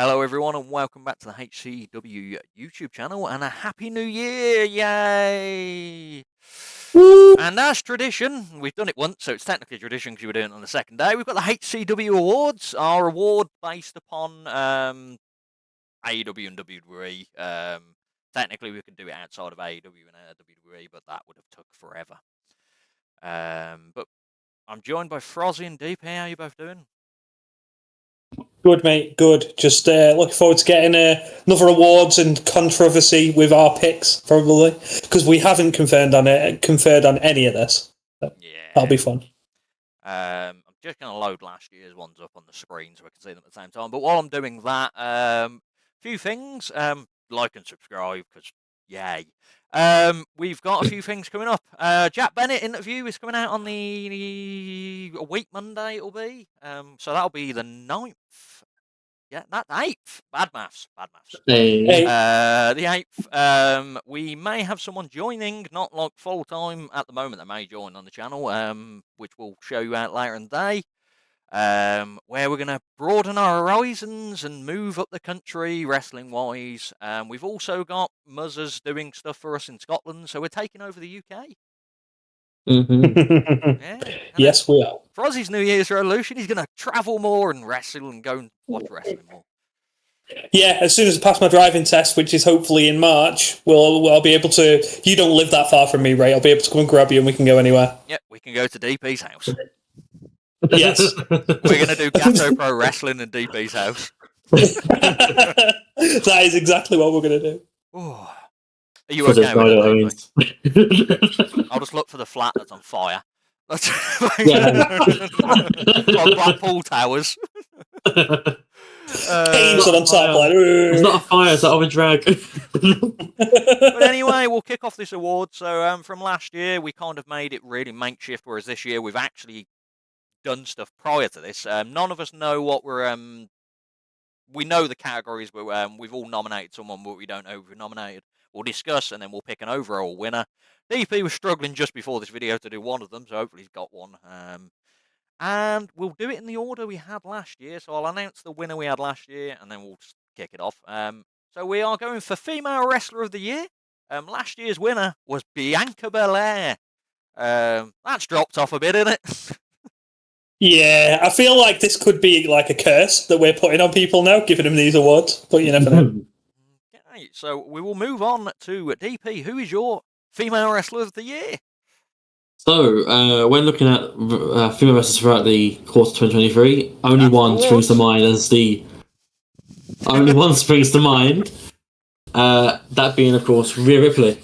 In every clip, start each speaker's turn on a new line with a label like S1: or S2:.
S1: Hello everyone and welcome back to the HCW YouTube channel and a happy new year, yay! And as tradition, we've done it once, so it's technically tradition because you were doing it on the second day. We've got the HCW Awards, our award based upon AEW and WWE. Technically we could do it outside of AEW and WWE, but that would have took forever. But I'm joined by Frozzy and DP. How are you both doing?
S2: Good, mate. Good. Just looking forward to getting another awards and controversy with our picks, probably, because we haven't conferred on any of this. So yeah, that'll be fun.
S1: I'm just going to load last year's ones up on the screen so I can see them at the same time. But while I'm doing that, few things. Like and subscribe, because yay. We've got a few things coming up. Jack Bennett interview is coming out on a week Monday. It'll be so that'll be the 9th. Yeah, not the 8th. Bad maths.
S3: Hey.
S1: The 8th. We may have someone joining, not like full time at the moment. They may join on the channel, which we'll show you out later in the day. Where we're going to broaden our horizons and move up the country wrestling wise. We've also got Muzzers doing stuff for us in Scotland, so we're taking over the UK.
S2: Yeah, yes, we are.
S1: Frozzy's New Year's resolution, he's going to travel more and wrestle and go and watch wrestling more.
S2: Yeah, as soon as I pass my driving test, which is hopefully in March, I'll be able to. You don't live that far from me, Ray. I'll be able to come and grab you, and we can go anywhere.
S1: Yep, we can go to DP's house.
S2: Yes.
S1: We're going to do Gato Pro Wrestling in DP's house.
S2: That is exactly what we're going to do.
S1: Ooh. Are you okay with it? I'll just look for the flat that's on fire. Like Blackpool Towers.
S2: On top, like,
S3: it's not a fire, it's not a drag.
S1: But anyway, we'll kick off this award. So from last year, we kind of made it really makeshift, whereas this year we've actually done stuff prior to this. None of us know what we're. We know the categories, but we've all nominated someone, but we don't know who we've nominated. We'll discuss, and then we'll pick an overall winner. DP was struggling just before this video to do one of them, so hopefully he's got one. And we'll do it in the order we had last year. So I'll announce the winner we had last year, and then we'll just kick it off. So we are going for Female Wrestler of the Year. Last year's winner was Bianca Belair. That's dropped off a bit, isn't it?
S2: Yeah, I feel like this could be like a curse that we're putting on people now, giving them these awards, but you never know.
S1: Okay, so we will move on to DP. Who is your Female Wrestler of the Year?
S3: So, when looking at female wrestlers throughout the course of 2023, only one springs to mind as the... only one springs to mind. That being, of course, Rhea Ripley.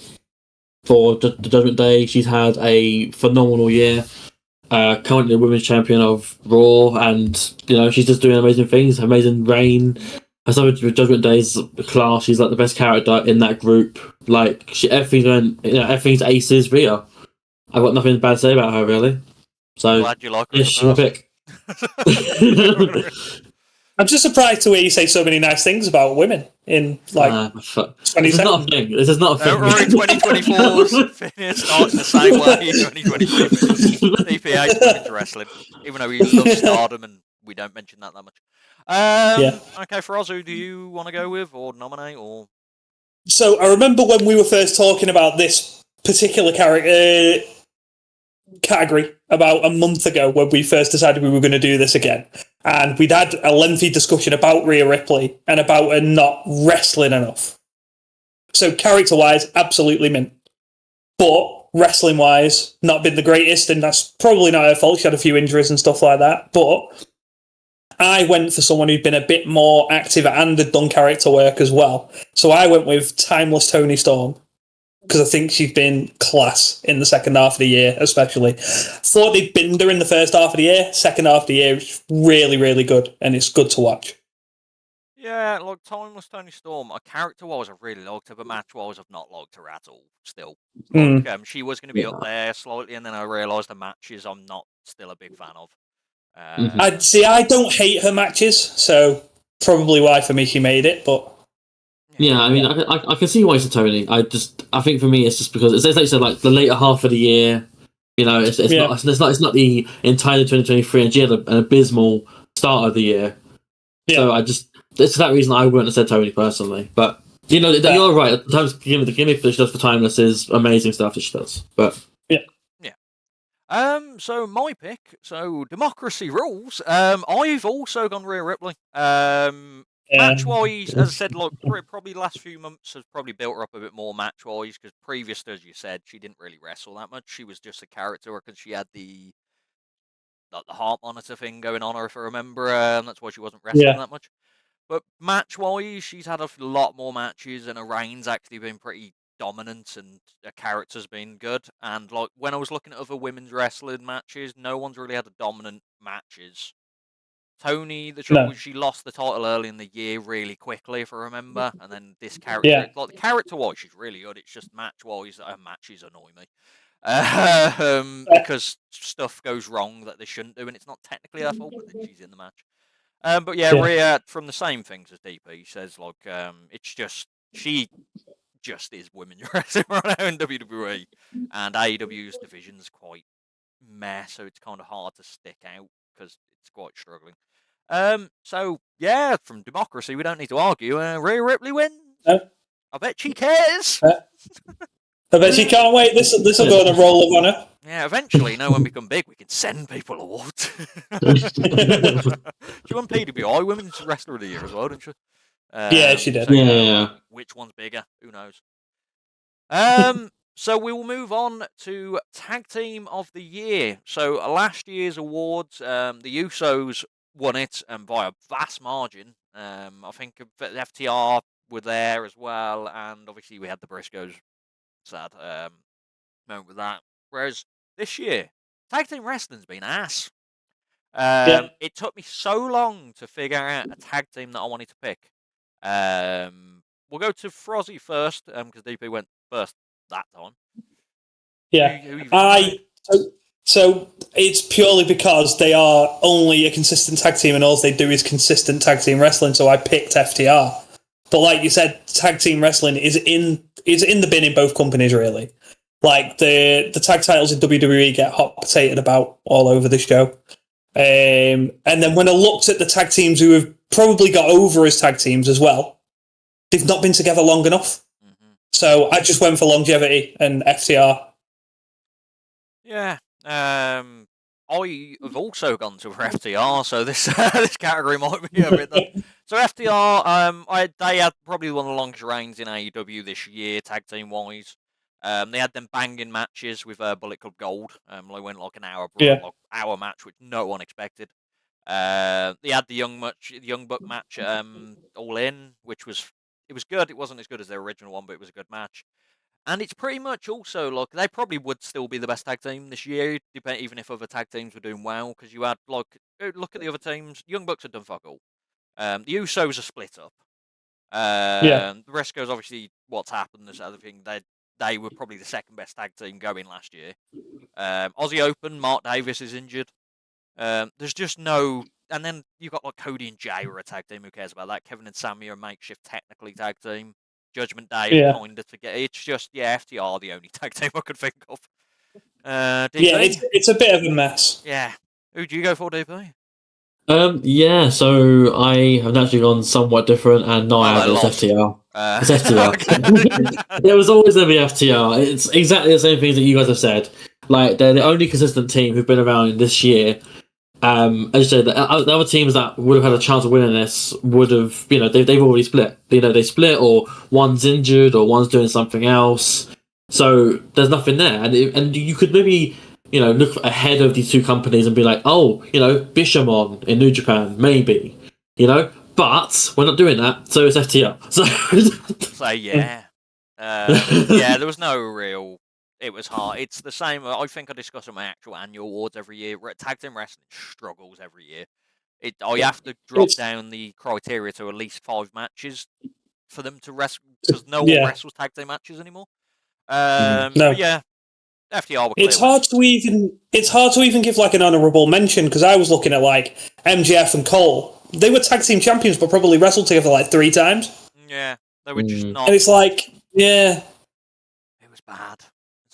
S3: For the Judgment Day, she's had a phenomenal year. Currently the women's champion of Raw, and she's just doing amazing things. Amazing reign. Her stuff with Judgment Day's class. She's like the best character in that group. Like everything's aces. Rhea. I've got nothing bad to say about her really. So
S1: glad you like her.
S3: Yeah, she's my pick.
S2: I'm just surprised to hear you say so many nice things about women in
S3: This is not a thing. This is not a thing.
S1: Don't worry, 2024's finish starts the same way. 2023 DPH women's wrestling, even though we love Stardom and we don't mention that much. Okay, Froz, who do you want to go with or nominate? Or
S2: so I remember when we were first talking about this particular category about a month ago when we first decided we were going to do this again, and we'd had a lengthy discussion about Rhea Ripley and about her not wrestling enough. So character-wise, absolutely mint, but wrestling-wise, not been the greatest, and that's probably not her fault. She had a few injuries and stuff like that, but I went for someone who'd been a bit more active and had done character work as well. So I went with Timeless Toni Storm, because I think she's been class in the second half of the year, especially. Thought they'd binned her in the first half of the year. Second half of the year is really, really good, and it's good to watch.
S1: Yeah, like Timeless Toni Storm, character-wise, I've really liked her, but match-wise, I've not liked her at all, still. She was going to be up there slightly, and then I realised the matches I'm not still a big fan of.
S2: I don't hate her matches, so probably why for me she made it, but...
S3: Yeah, I mean, I can see why it's a Tony. I think for me, it's just because it's like you said, like the later half of the year, it's not the entire 2023, and she had an abysmal start of the year. Yeah. So it's for that reason I wouldn't have said Tony personally. But you're right. At times, the gimmick that she does for Timeless is amazing stuff that she does. But
S1: so my pick, so Democracy Rules. I've also gone Rhea Ripley. Match-wise, as I said, like probably the last few months has probably built her up a bit more match-wise, because previous to, as you said, she didn't really wrestle that much. She was just a character because she had the heart monitor thing going on her, if I remember. That's why she wasn't wrestling that much. But match-wise, she's had a lot more matches, and her reign's actually been pretty dominant, and her character's been good. And like when I was looking at other women's wrestling matches, no one's really had a dominant matches. Tony, the trouble was she lost the title early in the year really quickly, if I remember, and then this character, like the character-wise, she's really good. It's just match-wise, her matches annoy me. Because stuff goes wrong that they shouldn't do, and it's not technically her fault, but then she's in the match. But yeah, Rhea, from the same things as DP, says like it's just she just is women wrestling right now in WWE, and AEW's division's quite meh, so it's kind of hard to stick out because it's quite struggling. So yeah, from Democracy, we don't need to argue. Rhea Ripley wins. I bet she cares.
S2: I bet she can't wait. This will go on a roll of honour.
S1: Yeah, eventually, when we become big, we can send people awards. She won PWI Women's Wrestler of the Year as well, didn't she?
S2: Yeah, she did.
S1: So,
S3: yeah.
S1: Which one's bigger? Who knows? So we will move on to Tag Team of the Year. So last year's awards, the Usos won it by a vast margin. I think the FTR were there as well, and obviously we had the Briscoes. Sad moment with that. Whereas this year, tag team wrestling's been ass. It took me so long to figure out a tag team that I wanted to pick. We'll go to Frozzy first, because DP went first that time.
S2: Yeah, so it's purely because they are only a consistent tag team, and all they do is consistent tag team wrestling. So I picked FTR. But like you said, tag team wrestling is in the bin in both companies, really. Like the tag titles in WWE get hot potatoed about all over the show. And then when I looked at the tag teams who have probably got over as tag teams as well, they've not been together long enough. Mm-hmm. So I just went for longevity and FTR.
S1: Yeah. I have also gone to FTR, so this this category might be a bit done. So FTR, they had probably one of the longest reigns in AEW this year, tag team wise. They had them banging matches with Bullet Club Gold. They went like an hour match, which no one expected. They had the Young Buck match, All In, which was good. It wasn't as good as their original one, but it was a good match. And it's pretty much also, like, they probably would still be the best tag team this year, even if other tag teams were doing well, because you had, like, look at the other teams. Young Bucks have done fuck all. The Usos are split up. The Briscoes, obviously, what's happened, this other thing, they were probably the second best tag team going last year. Aussie Open, Mark Davis is injured. There's just no... And then you've got, like, Cody and Jay are a tag team. Who cares about that? Kevin and Sammy are a makeshift technically tag team. Judgment Day, kind of to get. It's just FTR the only tag team I could think of. DP?
S2: It's a bit of a mess.
S1: Yeah, who do you go for, DP?
S3: So I have naturally gone somewhat different, and now I have FTR. It's FTR. There was always going to be FTR. It's exactly the same things that you guys have said. Like, they're the only consistent team who've been around this year. As you said, the other teams that would have had a chance of winning this would have, they've already split. They split, or one's injured, or one's doing something else. So there's nothing there, and you could maybe, look ahead of these two companies and be like, oh, Bishamon in New Japan, maybe, but we're not doing that. So it's FTR.
S1: So yeah, there was no real. It was hard. It's the same. I think I discuss on my actual annual awards every year. Tag team wrestling struggles every year. I have to drop down the criteria to at least 5 matches for them to wrestle, because no one wrestles tag team matches anymore.
S2: No.
S1: But yeah, FTR were clear.
S2: It's hard to even give like an honourable mention, because I was looking at like MJF and Cole. They were tag team champions, but probably wrestled together like 3 times.
S1: Yeah, they were just not.
S2: And it's like, it
S1: was bad.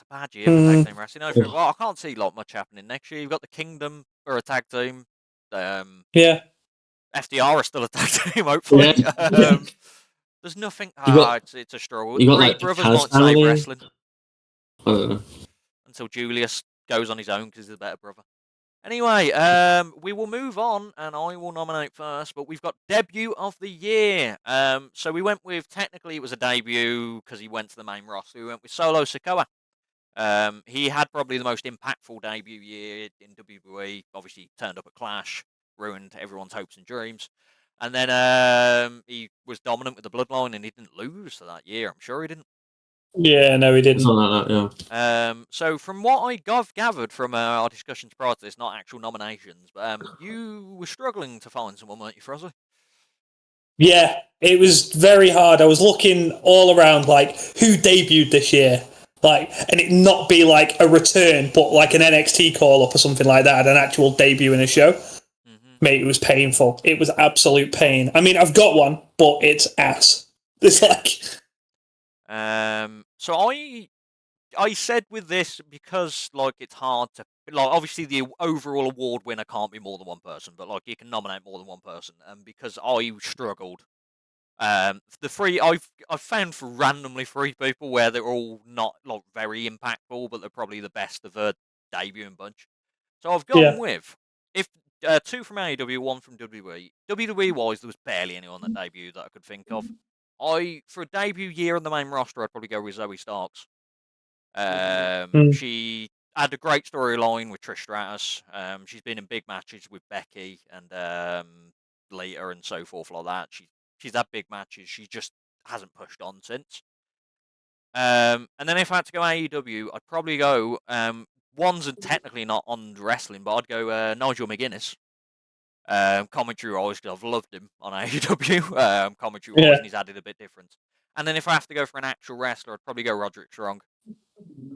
S1: Bad year for tag team wrestling. I can't see much happening next year. You've got the Kingdom or a tag team. FDR are still a tag team, hopefully.
S3: Yeah.
S1: There's nothing.
S3: You got-
S1: It's a struggle.
S3: You got
S1: Three
S3: like
S1: brothers
S3: Taz
S1: might save
S3: family.
S1: wrestling
S3: I don't know.
S1: until Julius goes on his own because he's a better brother. Anyway, we will move on, and I will nominate first. But we've got debut of the year. So we went with, technically it was a debut because he went to the main roster. We went with Solo Sikoa. He had probably the most impactful debut year in WWE. Obviously, turned up at Clash, ruined everyone's hopes and dreams. And then he was dominant with the Bloodline, and he didn't lose for that year. I'm sure he didn't.
S2: Yeah, no, he didn't.
S3: Something like that, yeah.
S1: So from what I gathered from our discussions prior to this, not actual nominations, but you were struggling to find someone, weren't you, Frozzy?
S2: Yeah, it was very hard. I was looking all around, like, who debuted this year? Like, and it not be like a return, but like an NXT call-up or something like that, an actual debut in a show.
S1: Mm-hmm.
S2: Mate, it was painful. It was absolute pain. I mean, I've got one, but it's ass. It's like...
S1: So I said with this, because like it's hard to, like, obviously the overall award winner can't be more than one person, but like you can nominate more than one person, and because I struggled, the three I've found for randomly three people where they're all not like very impactful, but they're probably the best of a debuting bunch. So I've gone with, if two from AEW, one from WWE. WWE wise, there was barely anyone that debuted that I could think of. For a debut year on the main roster, I'd probably go with Zoe Starks. She had a great storyline with Trish Stratus. She's been in big matches with Becky and Lita and so forth like that. She's had big matches. She just hasn't pushed on since. And then if I had to go AEW, I'd probably go one's technically not on wrestling, but I'd go Nigel McGuinness. Commentary wise, because I've loved him on AEW. Commentary wise, and he's added a bit different. And then if I have to go for an actual wrestler, I'd probably go Roderick Strong.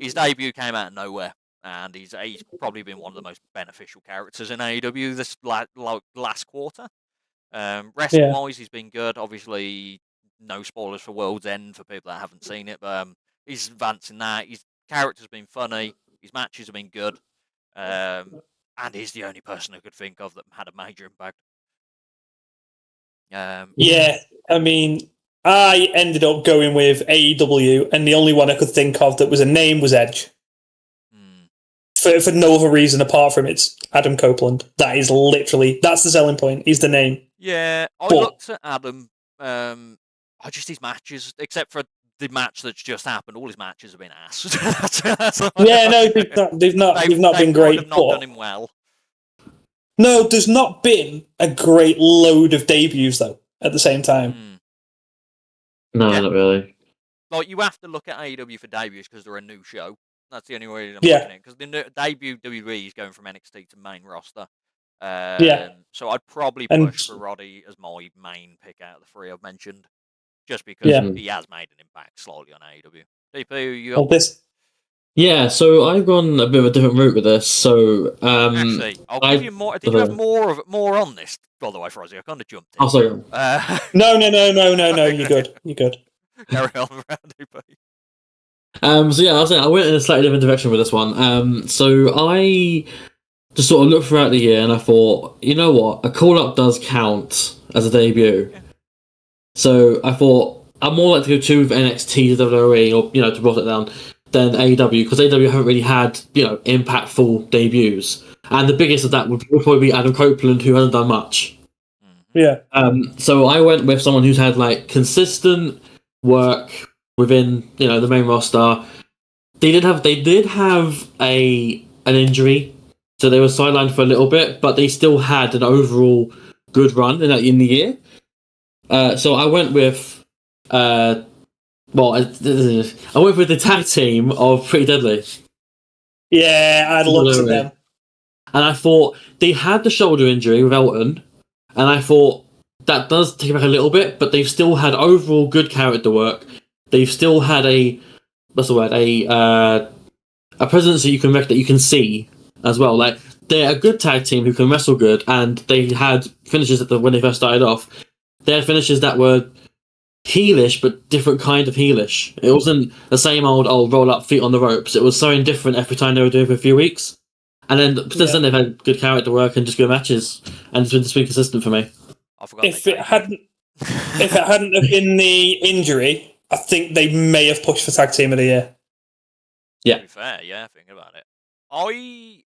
S1: His debut came out of nowhere, and he's probably been one of the most beneficial characters in AEW this last quarter. Wrestling wise, he's been good. Obviously, no spoilers for World's End for people that haven't seen it, but he's advancing that. His character's been funny. His matches have been good. And he's the only person I could think of that had a major impact.
S2: Yeah, I mean, I ended up going with AEW, and the only one I could think of that was a name was Edge. For no other reason apart from it's Adam Copeland. That is literally, that's the selling point. He's the name.
S1: Yeah, I looked at Adam. Just his matches, except for the match that's just happened, all his matches have been ass.
S2: They've not been great.
S1: They've not done him well.
S2: No, there's not been a great load of debuts though. At the same time,
S3: no, not really.
S1: Like you have to look at AEW for debuts because they're a new show. That's the only way I'm looking at it. Because the debut WWE is going from NXT to main roster. So I'd probably push for Roddy as my main pick out of the three I've mentioned. Just because he has made an impact slightly on AEW. DP, you got
S3: Yeah, so I've gone a bit of a different route with this. So
S1: actually, I'll give you more. Did you have more on this? By the way, Frozzy, I kind of jumped in.
S3: Oh, sorry.
S2: No. You're good. You're good.
S1: Carry on around, DP.
S3: So yeah, I went in a slightly different direction with this one. So I just sort of looked throughout the year and I thought, you know what, a call-up does count as a debut. Yeah. So I thought I'm more likely to go to NXT to WWE, or to brought it down, than AEW, because AEW haven't really had impactful debuts, and the biggest of that would probably be Adam Copeland, who hasn't done much.
S2: Yeah.
S3: So I went with someone who's had like consistent work within the main roster. They did have an injury, so they were sidelined for a little bit, but they still had an overall good run in the year. So I went with I went with the tag team of Pretty Deadly.
S2: Yeah, I looked at them.
S3: And I thought they had the shoulder injury with Elton, and I thought that does take it back a little bit, but they've still had overall good character work. They've still had a presence that you can see as well. Like, they're a good tag team who can wrestle good, and they had finishes when they first started off. They had finishes that were heelish, but different kind of heelish. It wasn't the same old roll up feet on the ropes. It was something different every time they were doing it for a few weeks. And then since then they've had good character work and just good matches, and it's been consistent for me.
S1: I forgot.
S2: If it hadn't have been the injury, I think they may have pushed for tag team of the year.
S3: Yeah.
S1: To be fair, yeah, thinking about it. I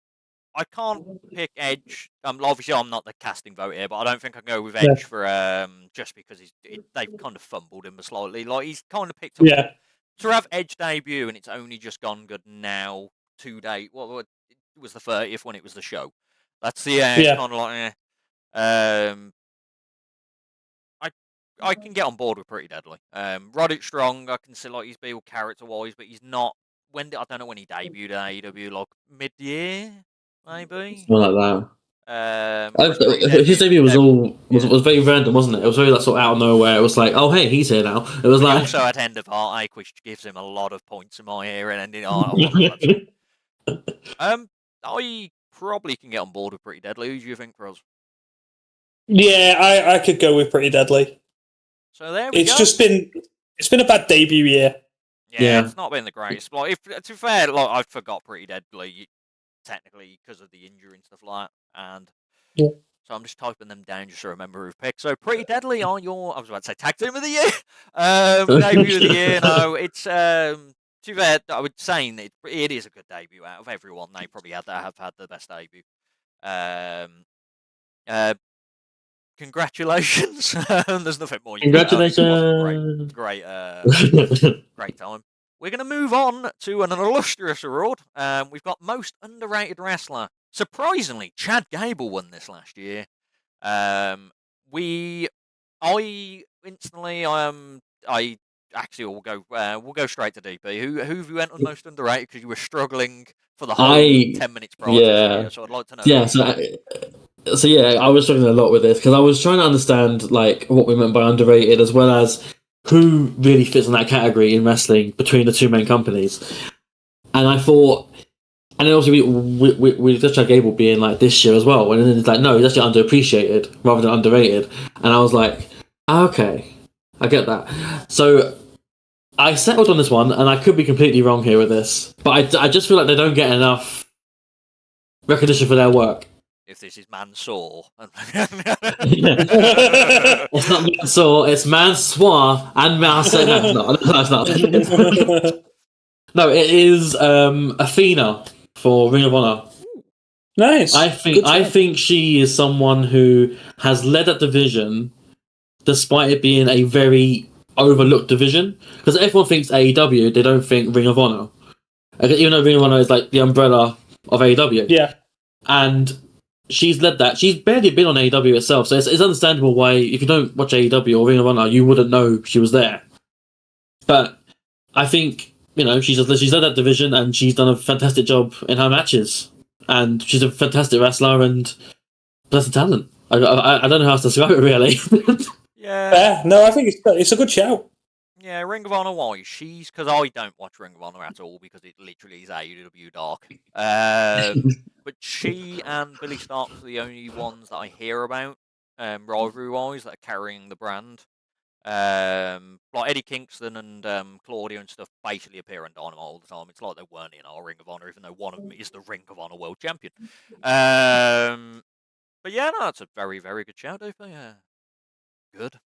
S1: can't pick Edge. Obviously, I'm not the casting vote here, but I don't think I can go with Edge for just because they've kind of fumbled him slightly. Like he's kind of picked up to have Edge debut, and it's only just gone good now. 2 days. What it was the 30th when it was the show. That's it's kind of like I can get on board with Pretty Deadly. Roddick Strong, I can see like he's built character wise, but he's not. I don't know when he debuted at AEW, like mid-year, maybe.
S3: Something like that. His debut was very random, wasn't it? It was very like sort of out of nowhere. It was like, oh hey, he's here now. It was like
S1: he also had End of Heartache, which gives him a lot of points in my ear, and ending I probably can get on board with Pretty Deadly. Who do you think, Froz?
S2: Yeah, I could go with Pretty Deadly.
S1: So there we go.
S2: It's been a bad debut year.
S1: Yeah, it's not been the greatest. Like, to be fair, like I forgot Pretty Deadly technically because of the injury and stuff like that, and so I'm just typing them down just to remember who've picked. So Pretty Deadly are your, I was about to say tag team of the year, debut of the year. No, it's to be fair, I would say that it is a good debut out of everyone. They probably have had the best debut. Congratulations! There's nothing more.
S3: Congratulations!
S1: Great time. We're going to move on to an illustrious award. We've got most underrated wrestler. Surprisingly, Chad Gable won this last year. I actually will go. We'll go straight to DP. Who have you went on most underrated because you were struggling for the whole 10 minutes prior to this year, so I'd like to know.
S3: Yeah, so yeah, I was struggling a lot with this because I was trying to understand like what we meant by underrated, as well as who really fits in that category in wrestling between the two main companies. And I thought, and then obviously we just Chad Gable being like this year as well, and then it's like no, he's actually underappreciated rather than underrated. And I was like, okay, I get that. So I settled on this one, and I could be completely wrong here with this, but I just feel like they don't get enough recognition for their work.
S1: If this is Mansoor.
S3: It's not Mansoor, it's Mansoir and Marseille. No, it's not. No, it is Athena for Ring of Honor.
S2: Nice.
S3: I think she is someone who has led that division despite it being a very overlooked division. Because everyone thinks AEW, they don't think Ring of Honor. Even though Ring of Honor is like the umbrella of AEW.
S2: Yeah.
S3: And she's led that. She's barely been on AEW itself, so it's understandable why, if you don't watch AEW or Ring of Honor, you wouldn't know she was there. But I think, she's led that division, and she's done a fantastic job in her matches. And she's a fantastic wrestler, and that's a talent. I don't know how else to describe it, really.
S1: Yeah.
S2: No, I think it's a good shout.
S1: Yeah, Ring of Honor wise, because I don't watch Ring of Honor at all because it literally is AEW dark. But she and Billy Stark are the only ones that I hear about, rivalry wise, that are carrying the brand. Like Eddie Kingston and Claudio and stuff basically appear on Dynamite all the time. It's like they weren't in our Ring of Honor, even though one of them is the Ring of Honor World Champion. But yeah, no, it's a very, very good shout, Dave. Yeah. Good.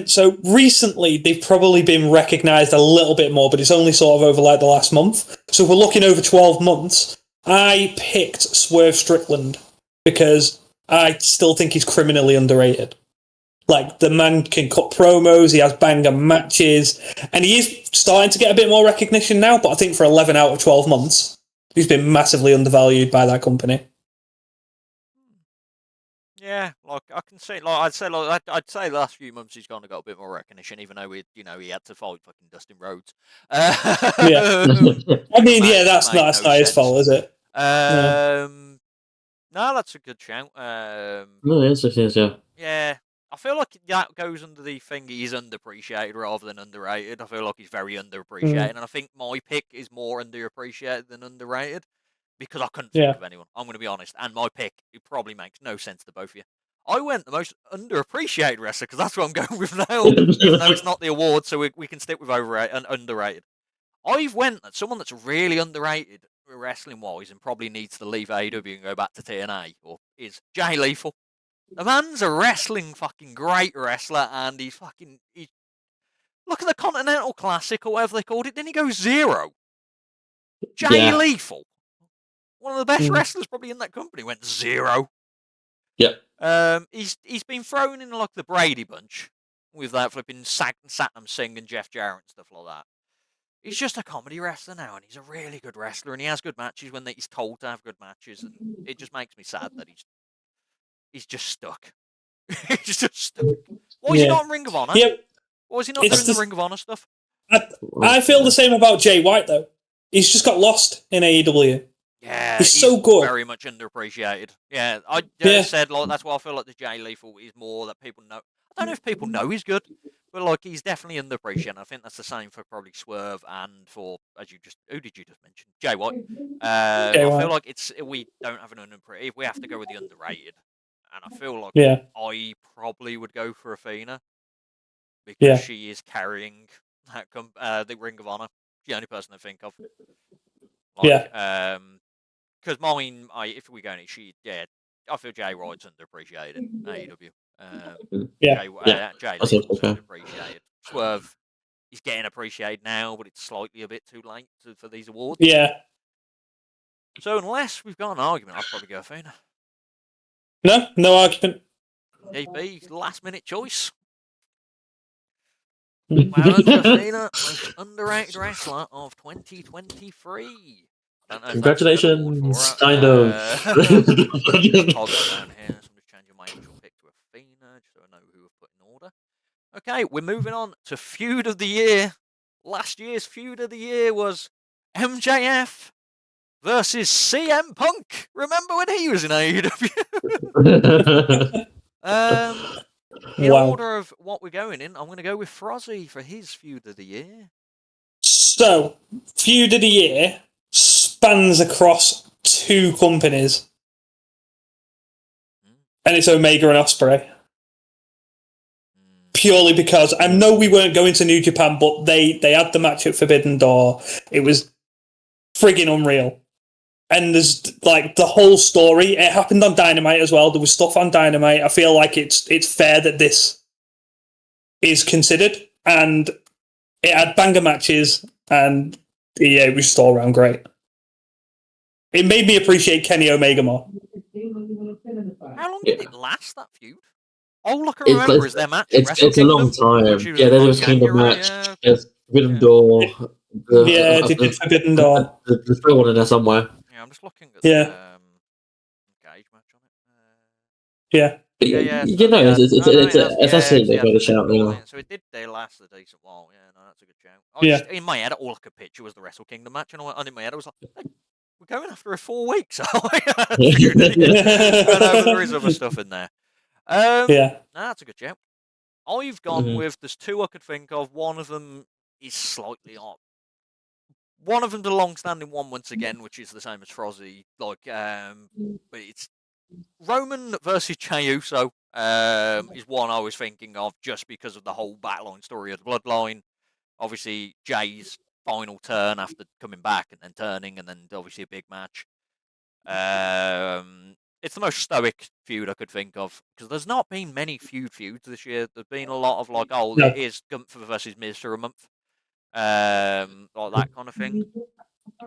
S2: So recently they've probably been recognised a little bit more, but it's only sort of over like the last month. So if we're looking over 12 months, I picked Swerve Strickland because I still think he's criminally underrated. Like, the man can cut promos, he has banger matches, and he is starting to get a bit more recognition now, but I think for 11 out of 12 months, he's been massively undervalued by that company.
S1: Yeah, like I can say, I'd say the last few months he's kind of got a bit more recognition, even though he had to fight fucking Dustin Rhodes.
S2: Yeah, I mean, that's not his fault, is it?
S1: No, that's a good shout.
S3: No, it is, yeah.
S1: Yeah, I feel like that goes under the thing he's underappreciated rather than underrated. I feel like he's very underappreciated, and I think my pick is more underappreciated than underrated. Because I couldn't think of anyone. I'm going to be honest. And my pick, it probably makes no sense to both of you. I went the most underappreciated wrestler because that's what I'm going with now. Even though it's not the award, so we can stick with overrated and underrated. I've went at someone that's really underrated, wrestling wise, and probably needs to leave AEW and go back to TNA, or is Jay Lethal. The man's a wrestling fucking great wrestler, and he's look at the Continental Classic or whatever they called it. Didn't he go 0? Jay Lethal, one of the best wrestlers probably in that company, went 0.
S3: Yep.
S1: He's been thrown in like the Brady Bunch with that flipping Satnam Singh and Jeff Jarrett and stuff like that. He's just a comedy wrestler now, and he's a really good wrestler, and he has good matches when he's told to have good matches, and it just makes me sad that he's just stuck. He's just stuck. Why is he not in Ring of Honor?
S2: Yep.
S1: Why is he not doing the Ring of Honor stuff?
S2: I feel the same about Jay White, though. He's just got lost in AEW.
S1: Yeah,
S2: he's so good.
S1: Very much underappreciated. Yeah, I said like that's why I feel like the Jay Lethal is more that people know. I don't know if people know he's good, but like he's definitely underappreciated. I think that's the same for probably Swerve and for who did you just mention? Jay White. I feel like we don't have an underappreciated. We have to go with the underrated, and I feel like I probably would go for Athena because she is carrying that the Ring of Honor. The only person I think of. Because mine, if we go in it, I feel Jay White's underappreciated. AEW. Jay Lee's underappreciated. Swerve, he's getting appreciated now, but it's slightly a bit too late for these awards.
S2: Yeah.
S1: So unless we've got an argument, I'd probably go Athena.
S2: No argument.
S1: JP, last minute choice. Well, Athena, most underrated wrestler of 2023.
S3: Congratulations, kind of.
S1: I'll go down here. So I'm just changing my actual pick to Athena, just so I know who I've put in order. Okay, we're moving on to Feud of the Year. Last year's Feud of the Year was MJF versus CM Punk. Remember when he was in AEW? In order of what we're going in, I'm going to go with Frozzy for his Feud of the Year.
S2: So, Feud of the Year spans across 2 companies. And it's Omega and Ospreay. Purely because I know we weren't going to New Japan, but they had the match at Forbidden Door. It was friggin' unreal. And there's like the whole story. It happened on Dynamite as well. There was stuff on Dynamite. I feel like it's fair that this is considered. And it had banger matches, and it was just all around great. It made me appreciate Kenny Omega more.
S1: How long did it last, that feud? All I can remember is their match.
S3: It's a long time. Yeah, there was Kingdom match. There's Forbidden Door.
S2: Did Forbidden Door.
S3: There's still one in there somewhere.
S1: Yeah, I'm just looking at the Engage match on it.
S3: It's absolutely a good shout.
S1: So it did last a decent while. Yeah, no, that's a good shout. In my head, all I could picture was the Wrestle Kingdom match, and in my head, I was like, hey, we're going after 4 weeks. There is other stuff in there. That's a good shout. I've gone with, there's 2 I could think of. One of them is slightly odd. One of them's a long-standing one once again, which is the same as Frozzy. But it's Roman versus Jey Uso is one I was thinking of just because of the whole backline story of the Bloodline. Obviously, Jay's final turn after coming back and then turning, and then obviously a big match. It's the most stoic feud I could think of, because there's not been many feuds this year. There's been a lot of it is Gunther versus Miz for a month. Like that kind of thing.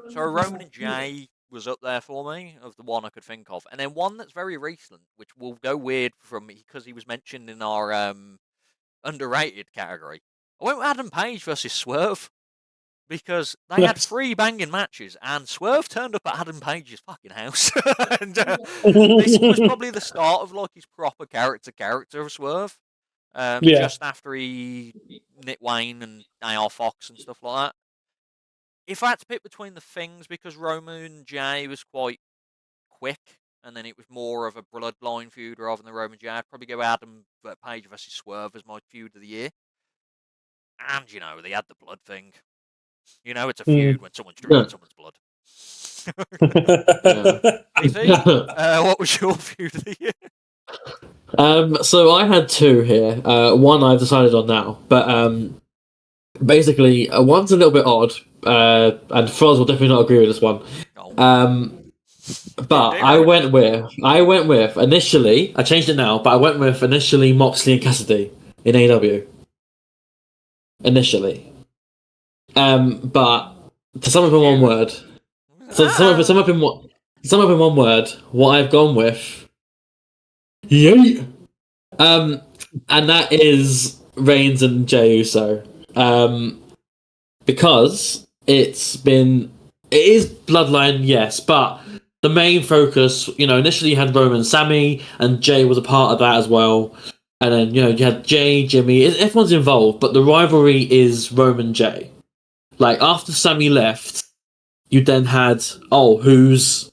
S1: So Roman and Jay was up there for me of the one I could think of, and then one that's very recent, which will go weird from me because he was mentioned in our underrated category. I went with Adam Page versus Swerve because they had 3 banging matches, and Swerve turned up at Adam Page's fucking house, and this was probably the start of like his proper character of Swerve. Just after he Nick Wayne and AR Fox and stuff like that. If I had to pick between the things, because Roman and Jay was quite quick, and then it was more of a bloodline feud rather than the Roman Jay, I'd probably go Adam Page versus Swerve as my feud of the year. And, they had the blood thing. It's a feud when someone's drinking someone's blood. What was your feud of the year?
S3: So I had 2 here. One I've decided on now, but basically one's a little bit odd, and Froz will definitely not agree with this one. But I went with initially. I changed it now, but I went with initially Moxley and Cassidy in AEW. Initially, but to sum up in one word, so sum up in one word, what I've gone with, yay, and that is Reigns and Jey Uso, because it is Bloodline, yes, but the main focus, initially you had Roman and Sammy, and Jay was a part of that as well. And then, you had Jay, Jimmy, everyone's involved, but the rivalry is Roman Jay. Like, after Sammy left, you then had, who's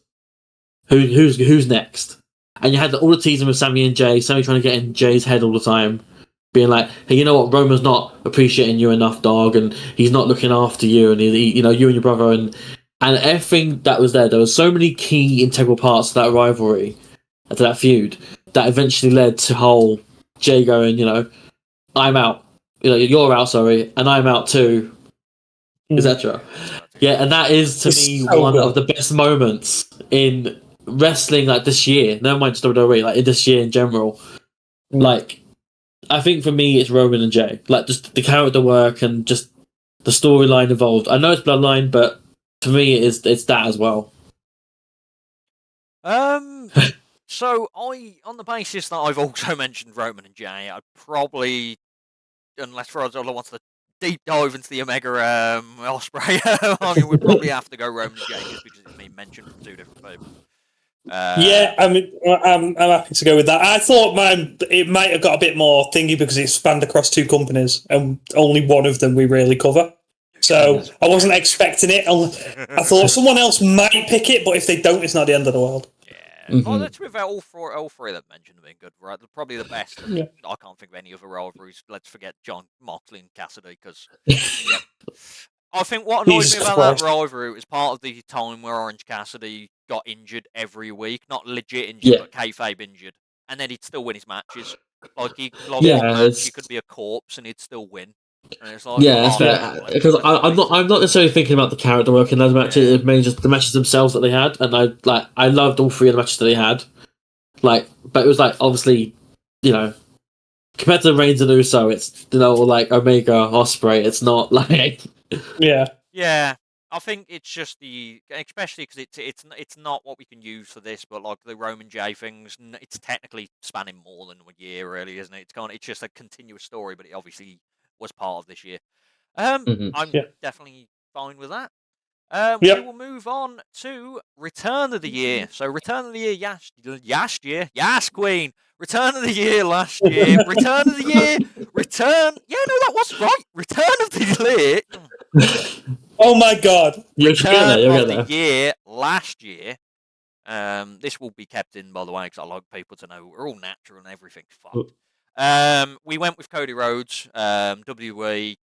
S3: next? And you had all the teasing with Sammy and Jay, Sammy trying to get in Jay's head all the time, being like, hey, you know what, Roman's not appreciating you enough, dog, and he's not looking after you, and you and your brother, and everything that was there. There were so many key integral parts to that rivalry, to that feud, that eventually led to whole Jay going, I'm out. You're out, sorry, and I'm out too, etc. Yeah, and that is to me one of the best moments in wrestling, like this year. Never mind just WWE, like in this year in general. Like, I think for me, it's Roman and Jay. Like, just the character work and just the storyline involved. I know it's Bloodline, but for me, it's that as well.
S1: So on the basis that I've also mentioned Roman and Jay, I'd probably, unless Frozzy wants to deep dive into the Omega Osprey, we'd probably have to go Roman and Jay just because it's been mentioned from two different people.
S2: Yeah, I'm happy to go with that. I thought it might have got a bit more thingy because it spanned across two companies, and only one of them we really cover. So I wasn't expecting it. I thought someone else might pick it, but if they don't, it's not the end of the world.
S1: Yeah. Oh, let's be fair, all three that mentioned have been good, right? They're probably the best.
S2: Yeah.
S1: I can't think of any other rivalries. Let's forget John Moxley and Cassidy, because I think what annoyed me about that rivalry was part of the time where Orange Cassidy got injured every week. Not legit injured, but kayfabe injured. And then he'd still win his matches. Like, one match, he could be a corpse and he'd still win. And it's like,
S3: that's fair. Because I'm not necessarily thinking about the character work in those matches. It mainly just the matches themselves that they had, and I loved all three of the matches that they had. Like, but it was like, obviously, compared to Reigns and Uso, it's like Omega, Osprey. It's not like
S1: yeah. I think it's just especially because it's not what we can use for this, but like the Roman J things, it's technically spanning more than a year, really, isn't it? It's just a continuous story, but it obviously was part of this year. I'm definitely fine with that. We will move on to Return of the Year. So Return of the Year last year. Yes, Queen. Return of the Year last year. Return of the Year. That was right. Return of the Year.
S2: Oh my God.
S1: Return of the Year last year. This will be kept in, by the way, because I like people to know we're all natural and everything's fun. We went with Cody Rhodes, WWE,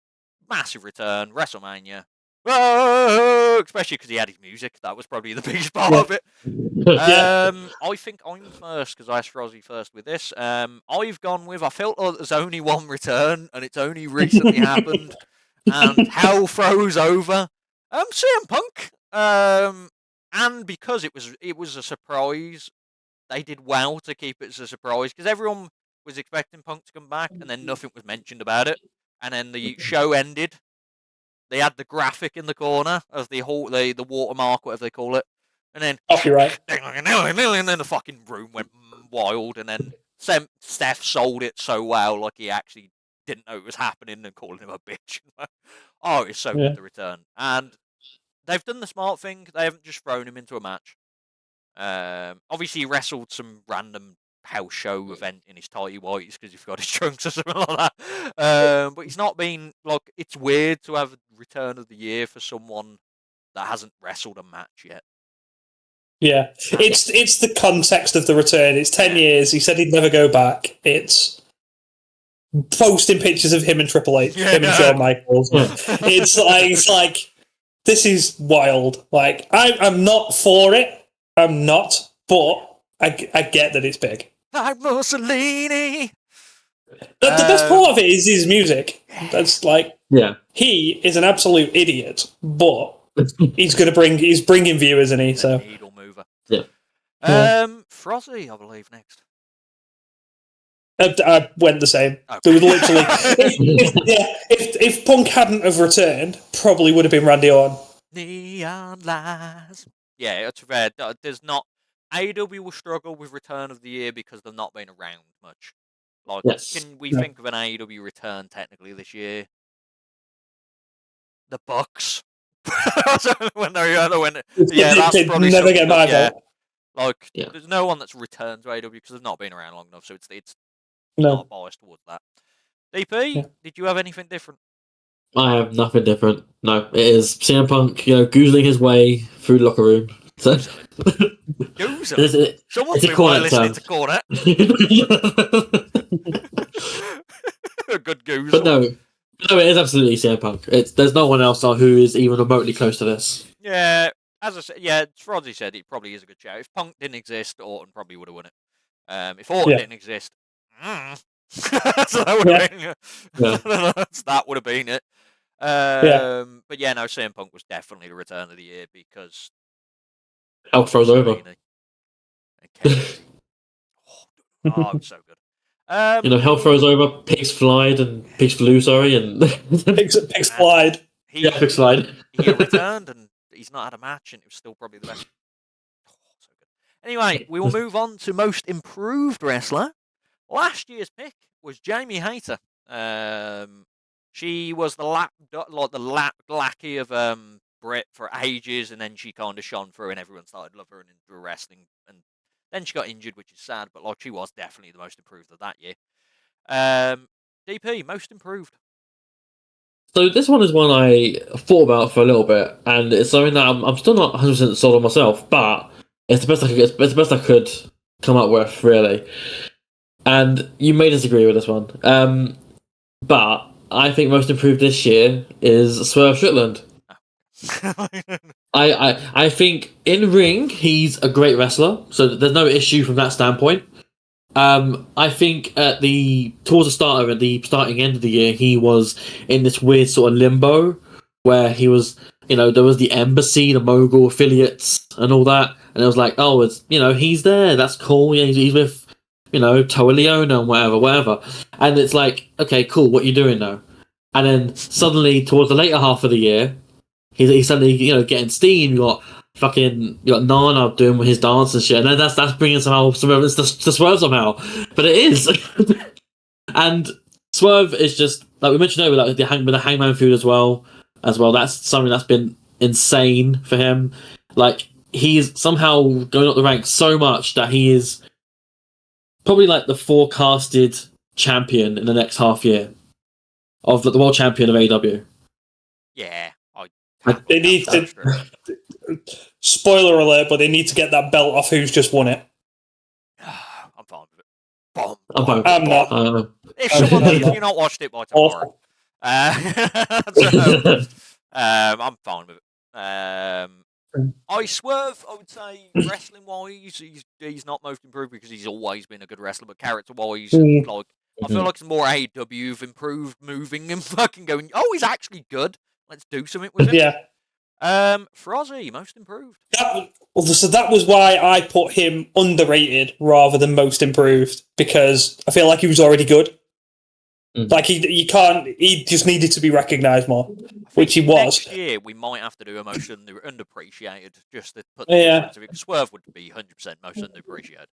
S1: massive return, WrestleMania. Oh, especially because he had his music. That was probably the biggest part of it. I think I'm first because I asked Frozzy first with this. I've gone with, I felt like there's only one return and it's only recently happened. And hell froze over. CM Punk. And because it was a surprise, they did well to keep it as a surprise because everyone was expecting Punk to come back and then nothing was mentioned about it. And then the show ended. They had the graphic in the corner of the watermark, whatever they call it. And then
S2: copyright.
S1: And then the fucking room went wild. And then Steph sold it so well, like he actually didn't know it was happening and calling him a bitch. It's so good to return. And they've done the smart thing. They haven't just thrown him into a match. Obviously, he wrestled some random house show event in his tighty whities because he forgot his trunks or something like that. But he's not been like, it's weird to have a Return of the Year for someone that hasn't wrestled a match yet.
S2: Yeah, it's the context of the return. It's 10 years. He said he'd never go back. It's posting pictures of him and Triple H, him and Shawn Michaels. It's like this is wild. Like I'm not for it. I'm not, but I get that it's big.
S1: Like Mussolini.
S2: The best part of it is his music. That's like, he is an absolute idiot, but he's bringing viewers, isn't he? So
S1: needle mover.
S3: Yeah.
S1: Frozzy, I believe next.
S2: I went the same.
S1: Okay.
S2: There was literally, if Punk hadn't have returned, probably would have been Randy Orton.
S1: Neon lies. Yeah, it's fair. There's not. AEW will struggle with return of the year because they've not been around much. Like, can we think of an AEW return technically this year? The Bucks. when that's probably
S2: never get my vote.
S1: Like, there's no one that's returned to AEW because they've not been around long enough, so it's
S2: No.
S1: not biased towards that. DP, did you have anything different?
S3: I have nothing different. No, it is CM Punk, goozling his way through the locker room. So,
S1: goozling? Someone's been listening to Cornet. A good goozle.
S3: But no, it is absolutely CM Punk. There's no one else who is even remotely close to this.
S1: Yeah, as I said, Frozzy said it probably is a good shout. If Punk didn't exist, Orton probably would have won it. If Orton didn't exist, so that would have been. That would have been it. But yeah, no, CM Punk was definitely the return of the year because
S3: Hell throws over.
S1: It was so good.
S3: Hell throws over. Pigs flied and pigs flew. Sorry, and
S2: pigs flied.
S3: Pigs flied.
S1: He returned and he's not had a match, and it was still probably the best. So good. Anyway, we will move on to most improved wrestler. Last year's pick was Jamie Hayter. She was the lackey of Britt for ages, and then she kind of shone through, and everyone started loving her and into wrestling. And then she got injured, which is sad, but she was definitely the most improved of that year. DP, most improved.
S3: So this one is one I thought about for a little bit, and it's something that I'm still not 100% sold on myself, but it's the best I could. It's the best I could come up with, really. And you may disagree with this one, but I think most improved this year is Swerve Strickland. I think in ring he's a great wrestler, so there's no issue from that standpoint. I think towards the start of the starting end of the year, he was in this weird sort of limbo where he was, there was the embassy, the mogul affiliates, and all that, and it was like, oh, it's he's there, that's cool. Yeah, he's with Toa Leona and whatever, and it's like, okay, cool, what you doing now? And then suddenly, towards the later half of the year, he's suddenly getting steam. You got Nana doing his dance and shit, and then that's bringing some evidence to Swerve somehow. But it is, and Swerve is just like we mentioned earlier, with the Hangman feud as well. That's something that's been insane for him. Like he's somehow going up the ranks so much that he is probably like the forecasted champion in the next half year of the world champion of AEW.
S1: Yeah,
S2: they need to. Spoiler alert, but they need to get that belt off who's just won it.
S1: I'm fine with it.
S2: I'm not.
S1: If you've not watched it by tomorrow, I'm fine with it. I Swerve, I would say, wrestling wise, he's not most improved because he's always been a good wrestler, but character wise, I feel like it's more AEW have improved moving and fucking going, oh, he's actually good. Let's do something with him.
S2: Yeah.
S1: Frozzy, most improved.
S2: So that was why I put him underrated rather than most improved, because I feel like he was already good. Like he just needed to be recognised more, which he was.
S1: Next year we might have to do a most underappreciated just to put the difference of it. Swerve would be 100% most underappreciated.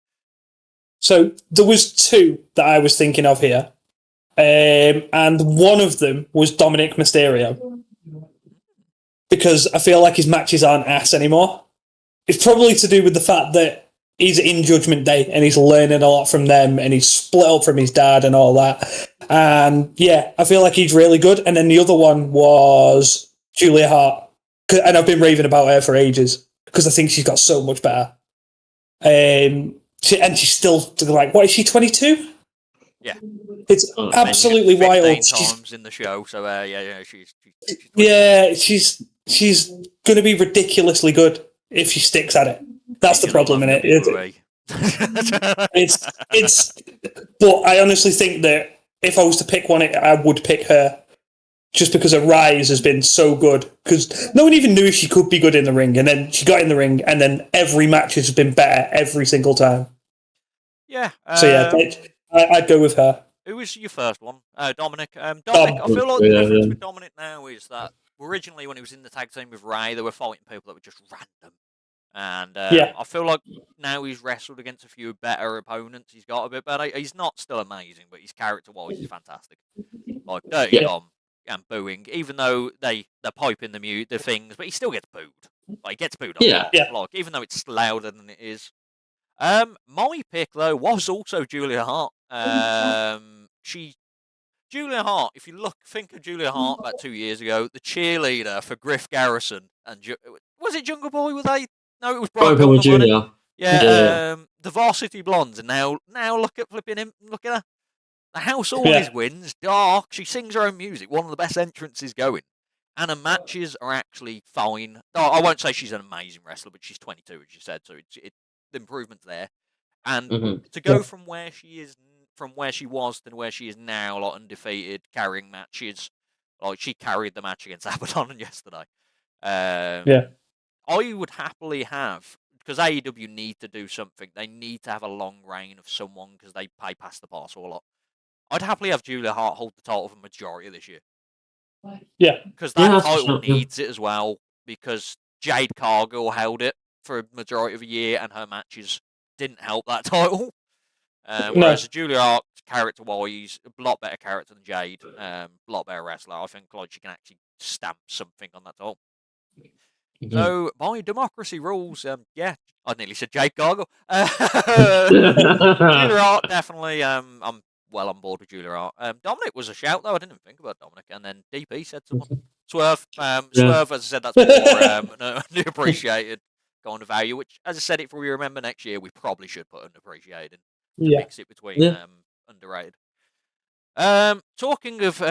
S2: So there was two that I was thinking of here, and one of them was Dominic Mysterio, because I feel like his matches aren't ass anymore. It's probably to do with the fact that he's in Judgment Day and he's learning a lot from them, and he's split up from his dad and all that. And yeah, I feel like he's really good. And then the other one was Julia Hart, and I've been raving about her for ages because I think she's got so much better. And she's still like, what is she, 22?
S1: Yeah,
S2: it's absolutely wild.
S1: Times in the show, so
S2: she's going to be ridiculously good if she sticks at it. That's the problem in it. But I honestly think that if I was to pick one, I would pick her. just because her rise has been so good. Because no one even knew if she could be good in the ring, and then she got in the ring, and then every match has been better every single time.
S1: Yeah.
S2: So yeah, I'd go with her.
S1: Who was your first one? Dominic. Dominic. I feel like the difference with Dominic now is that originally when he was in the tag team with Ray, they were fighting people that were just random. And I feel like now he's wrestled against a few better opponents. He's got a bit better. He's not still amazing, but his character-wise, he's fantastic. Like Dirty Dom and booing, even though they're piping the things, but he still gets booed. Like, he gets booed a lot. Like, even though it's louder than it is. My pick though was also Julia Hart. Julia Hart. If you think of Julia Hart about 2 years ago, the cheerleader for Griff Garrison and was it Jungle Boy? Were they? No, it was Brian Pillman,
S3: Julia.
S1: Yeah. The Varsity Blondes, and now look at flipping him. Look at her. The house always wins. Dark. She sings her own music. One of the best entrances going. And her matches are actually fine. I won't say she's an amazing wrestler, but she's 22, as you said, so the improvement's there. And to go from where she was to where she is now, like undefeated, carrying matches, like she carried the match against Abaddon yesterday. I would happily have, because AEW need to do something. They need to have a long reign of someone because they pay past the parcel a lot. I'd happily have Julia Hart hold the title for the majority of this year.
S2: Yeah.
S1: Because that title needs it as well, because Jade Cargill held it for a majority of a year and her matches didn't help that title. Whereas Julia Hart, character-wise, a lot better character than Jade, a lot better wrestler. I think like she can actually stamp something on that title. So, by democracy rules, I nearly said Jade Cargill. Julia Hart, definitely, I'm well on board with Julia Hart. Dominic was a shout, though. I didn't even think about Dominic. And then DP said someone. Swerve, Swerve, as I said, that's more underappreciated kind of value, which, as I said, if we remember next year, we probably should put underappreciated to mix it between underrated. Talking of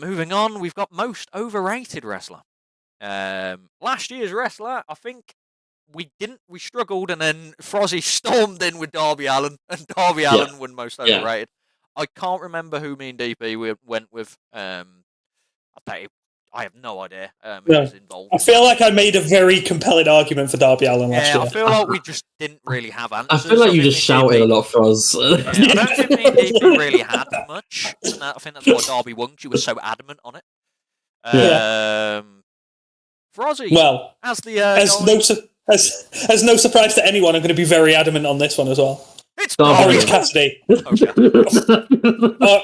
S1: moving on, we've got most overrated wrestler. Last year's wrestler, I think we struggled, and then Frozzy stormed in with Darby Allin, and Darby Allin won most overrated. I can't remember who me and DP went with. I have no idea who was involved.
S2: I feel like I made a very compelling argument for Darby Allin last year.
S1: I feel like we just didn't really have answers.
S3: I feel like you just shouted a lot for us.
S1: I don't think me and DP really had much. And I think that's why Darby won. She was so adamant on it. Frozzy, as
S2: no surprise to anyone, I'm going to be very adamant on this one as well.
S1: It's
S2: Orange Cassidy.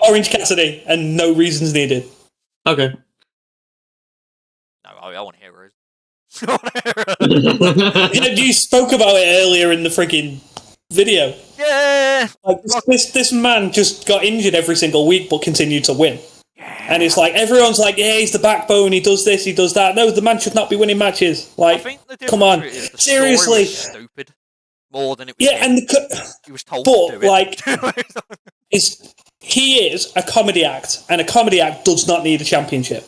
S2: Orange Cassidy, and no reasons needed.
S3: Okay.
S1: No, I want to hear it.
S2: You spoke about it earlier in the frigging video.
S1: Yeah.
S2: Like, this man just got injured every single week, but continued to win. And it's like, everyone's like, yeah, he's the backbone, he does this, he does that. No, the man should not be winning matches. Like,
S1: I think the
S2: come on, seriously.
S1: Stupid. More than it was.
S2: Yeah, and
S1: he was told to do
S2: like, he is a comedy act, and a comedy act does not need a championship.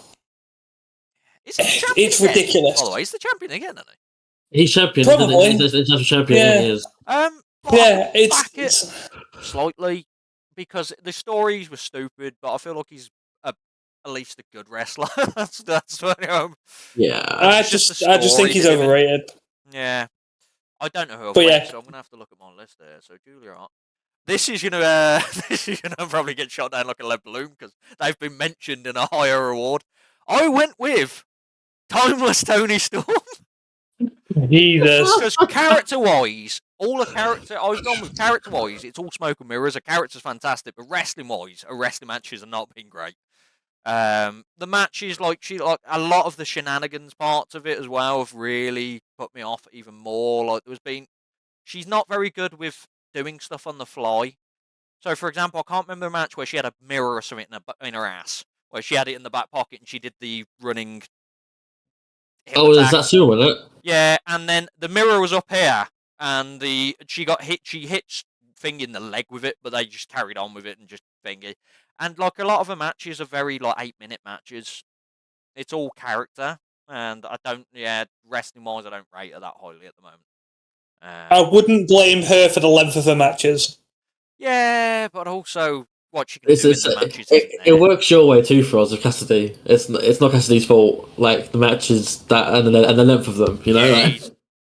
S2: It's ridiculous.
S1: By the way, he's the champion again, isn't
S3: he? He's champion.
S2: Probably.
S3: He's champion.
S2: Yeah.
S3: He is.
S2: It's
S1: slightly, because the stories were stupid, but I feel like he's at least a good wrestler. that's what
S2: I just think he's overrated.
S1: Yeah, I don't know who I've went, so I'm gonna have to look at my list there. So Julia Hart. This is gonna probably get shot down like a lead balloon because they've been mentioned in a higher award. I went with Timeless Tony Storm.
S2: Jesus.
S1: Because character-wise, I've gone with character-wise, it's all smoke and mirrors. A character's fantastic, but wrestling-wise, her wrestling matches have not been great. The matches, a lot of the shenanigans parts of it as well have really put me off even more. Like, she's not very good with doing stuff on the fly. So, for example, I can't remember a match where she had a mirror or something in her ass, where she had it in the back pocket and she did the running.
S3: Is that Sue with it?
S1: Yeah, and then the mirror was up here, and she got hit. She hit thing in the leg with it, but they just carried on with it and just thingy. And like a lot of the matches are very 8-minute matches. It's all character, and I don't. Yeah, wrestling wise, I don't rate her that highly at the moment.
S2: I wouldn't blame her for the length of her matches.
S1: Yeah, but also what she can do in the matches isn't
S3: it
S1: there.
S3: works your way too, Froz, with Cassidy. It's not Cassidy's fault. Like the matches that and the length of them, you know.
S1: Yeah,
S3: Like,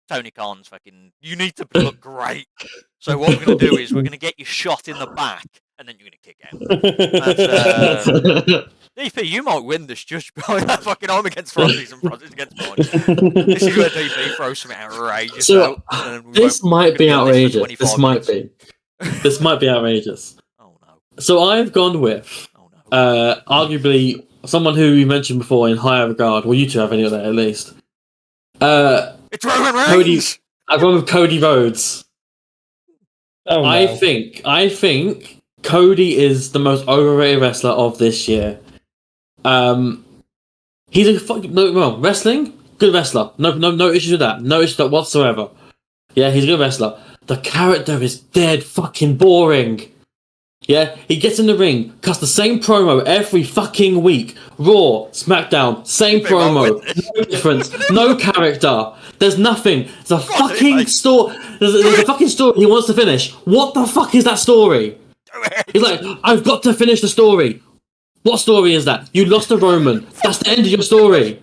S1: Tony Khan's fucking. You need to look great. So what we're gonna do is we're gonna get you shot in the back, and then you're gonna kick out. DP, you might win this just by fucking I'm against Frozzy's and Frozzy's against mine. This is where DP throws something outrageous
S3: So
S1: out.
S3: this might be outrageous. This might
S1: be.
S3: This might be outrageous.
S1: Oh no.
S3: So I've gone with arguably someone who you mentioned before in higher regard. Well, you two have any of that at least.
S1: It's Roman Reigns.
S3: I've gone with Cody Rhodes.
S2: Oh, no.
S3: I think Cody is the most overrated wrestler of this year. He's a wrestling good wrestler. No issues with that. No issues with that whatsoever. Yeah, he's a good wrestler. The character is dead fucking boring. Yeah, he gets in the ring, cuts the same promo every fucking week. Raw, SmackDown, same promo. No difference. No character. There's nothing. There's a fucking story. There's a fucking story he wants to finish. What the fuck is that story? He's like, I've got to finish the story. What story is that? You lost to Roman. That's the end of your story.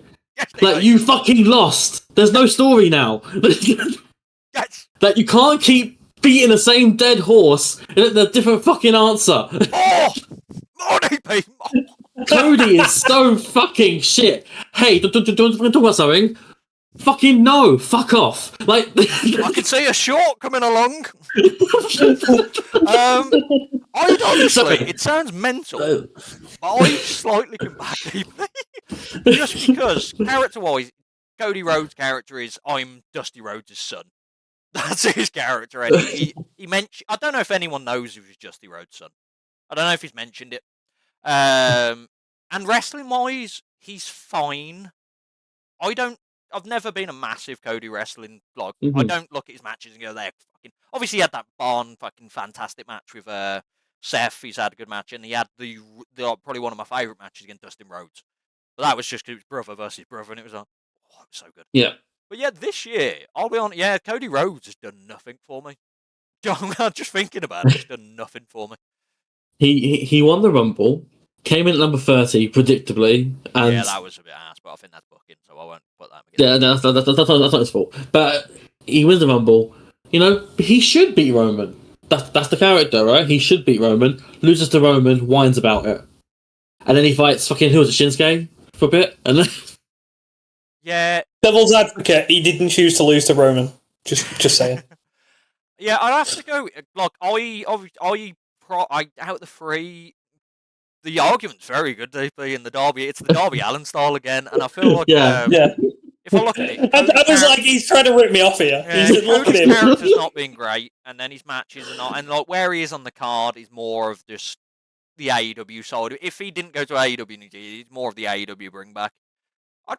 S3: Like, you fucking lost. There's no story now. Like, you can't keep beating the same dead horse in a different fucking answer. Cody is so fucking shit. Hey, do you want to talk about something? Fucking no, fuck off. Like,
S1: I can see a short coming along. Honestly, it sounds mental, but I slightly can back DP. Just because, character-wise, Cody Rhodes' character is I'm Dusty Rhodes' son. That's his character, and he mentioned. I don't know if anyone knows he was Dusty Rhodes' son. I don't know if he's mentioned it. And wrestling-wise, he's fine. I've never been a massive Cody wrestling blog. I don't look at his matches and go, "There, fucking." Obviously, he had that barn fucking fantastic match with Seth. He's had a good match, and he had the probably one of my favorite matches against Dustin Rhodes. But that was just because it was brother versus brother, and it was like, oh, it was so good.
S3: Yeah.
S1: But yeah, this year, I'll be honest, yeah, Cody Rhodes has done nothing for me. Just thinking about it, he's done nothing for me.
S3: He won the Rumble, came in at number 30, predictably. And
S1: yeah, that was a bit ass, but I think that's booking, so I won't put that
S3: again. Yeah, that's not his fault. But he wins the Rumble. You know, he should beat Roman. That's the character, right? He should beat Roman, loses to Roman, whines about it. And then he fights fucking, who was it, Shinsuke? For a bit, and then...
S1: Yeah.
S2: Devil's advocate, he didn't choose to lose to Roman. Just saying.
S1: Yeah, I'd have to go. Like, out of the three, the argument's very good, DP, in the Darby. It's the Darby Allin style again, and I feel like
S2: yeah.
S1: If I look at it,
S2: I was like, he's trying to rip me off here.
S1: Yeah, Cody's character's not been great, and then his matches are not, and like where he is on the card is more of just the AEW side. If he didn't go to AEW, he's more of the AEW bring back. I'd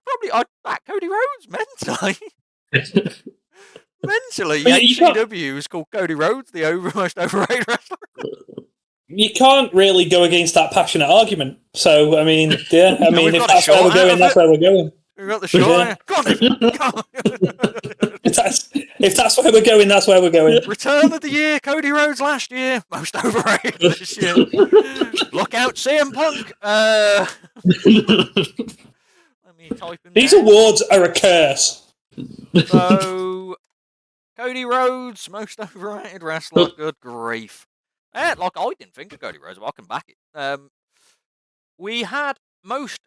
S1: back Cody Rhodes mentally. Mentally, HCW is called Cody Rhodes, the most overrated wrestler.
S2: You can't really go against that passionate argument. So, I mean, yeah, if that's where we're going, that's where we're going.
S1: We've got the short. Yeah. Go on.
S2: If that's where we're going, that's where we're going.
S1: Return of the year, Cody Rhodes last year, most overrated this year. Look out, CM Punk. Let me type in.
S2: These awards are a curse.
S1: So, Cody Rhodes, most overrated wrestler. Good grief. I didn't think of Cody Rhodes, but I can back it. We had most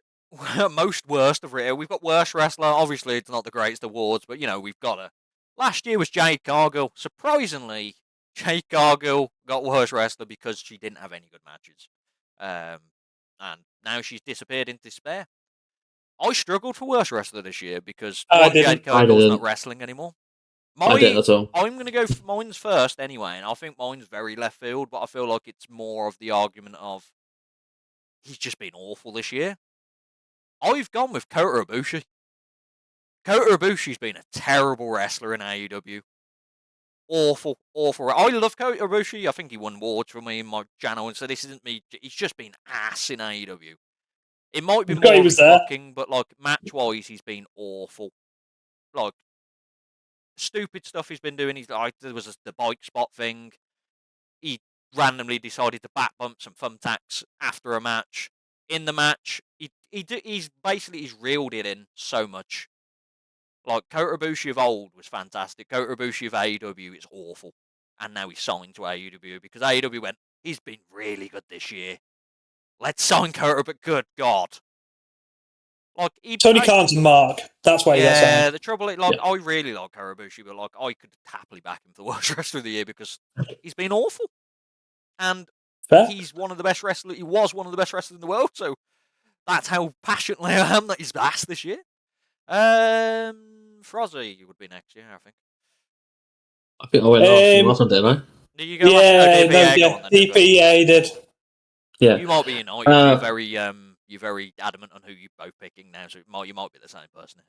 S1: worst of it. We've got worst wrestler. Obviously, it's not the greatest awards, but we've got a. Last year was Jade Cargill. Surprisingly, Jade Cargill got worst wrestler because she didn't have any good matches, and now she's disappeared into despair. I struggled for worst wrestler this year because Jade Cargill's not wrestling anymore.
S3: I didn't at all.
S1: I'm going to go for mine's first anyway, and I think mine's very left field, but I feel like it's more of the argument of he's just been awful this year. I've gone with Kota Ibushi. Kota Ibushi's been a terrible wrestler in AEW. Awful. I love Kota Ibushi. I think he won awards for me in my channel, and so this isn't me. He's just been ass in AEW. It might be more looking, but match-wise, he's been awful. Stupid stuff he's been doing. There was the bike spot thing. He randomly decided to back bump some thumbtacks after a match. In the match, he's reeled it in so much. Like, Kota Ibushi of old was fantastic. Kota Ibushi of AEW is awful. And now he's signed to AEW because AEW went, he's been really good this year. Let's sign Kota, but good God. Like,
S2: Tony Khan's Mark. That's why he got signed.
S1: Yeah, the trouble is, like, I really like Kota Ibushi, but, like, I could happily back him for the worst wrestler of the year because he's been awful. And he's one of the best wrestlers. He was one of the best wrestlers in the world, so that's how passionately I am that he's asked this year. Frozzy would be next year, I think.
S3: I think I went last one, didn't I?
S1: Did you go last?
S2: DPA did.
S3: Yeah.
S1: You might be United. You're very adamant on who you're both picking now, so you might be the same person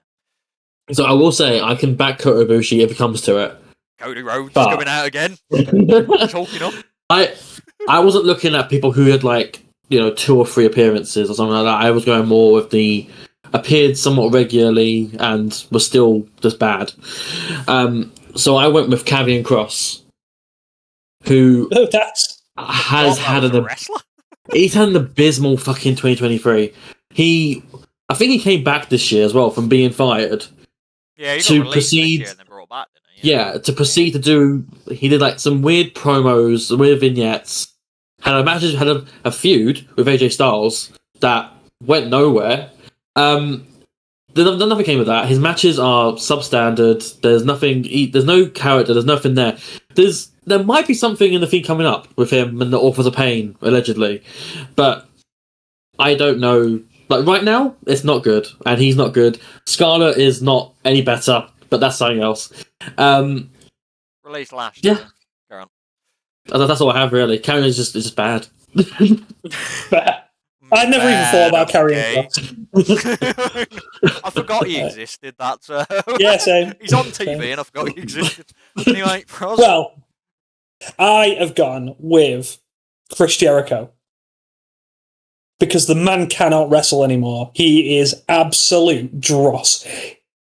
S1: here.
S3: So I will say I can back Kota Ibushi if it comes to it.
S1: Cody Rhodes is coming out again. Talking up.
S3: I wasn't looking at people who had 2 or 3 appearances or something like that. I was going more with the appeared somewhat regularly and was still just bad. So I went with Karrion Kross, who has had a
S1: wrestler.
S3: He's had an abysmal fucking 2023. I think he came back this year as well from being fired.
S1: Yeah, he
S3: to
S1: got
S3: proceed.
S1: This year and then brought back, didn't
S3: he? Yeah, to proceed to do. He did some weird promos, some weird vignettes. Had a feud with AJ Styles that went nowhere. Nothing came of that. His matches are substandard. There's nothing. There's no character. There's nothing there. There might be something in the feed coming up with him and the Authors of Pain, allegedly, but I don't know. Right now, it's not good, and he's not good. Scarlett is not any better, but that's something else.
S1: Released last year. Go on.
S3: That's all I have really. Karrion is just bad.
S2: I never even thought about Karrion Kross.
S1: I forgot he existed. That's
S2: yeah, same.
S1: He's on TV, and I forgot he existed. Anyway,
S2: well, I have gone with Chris Jericho because the man cannot wrestle anymore. He is absolute dross.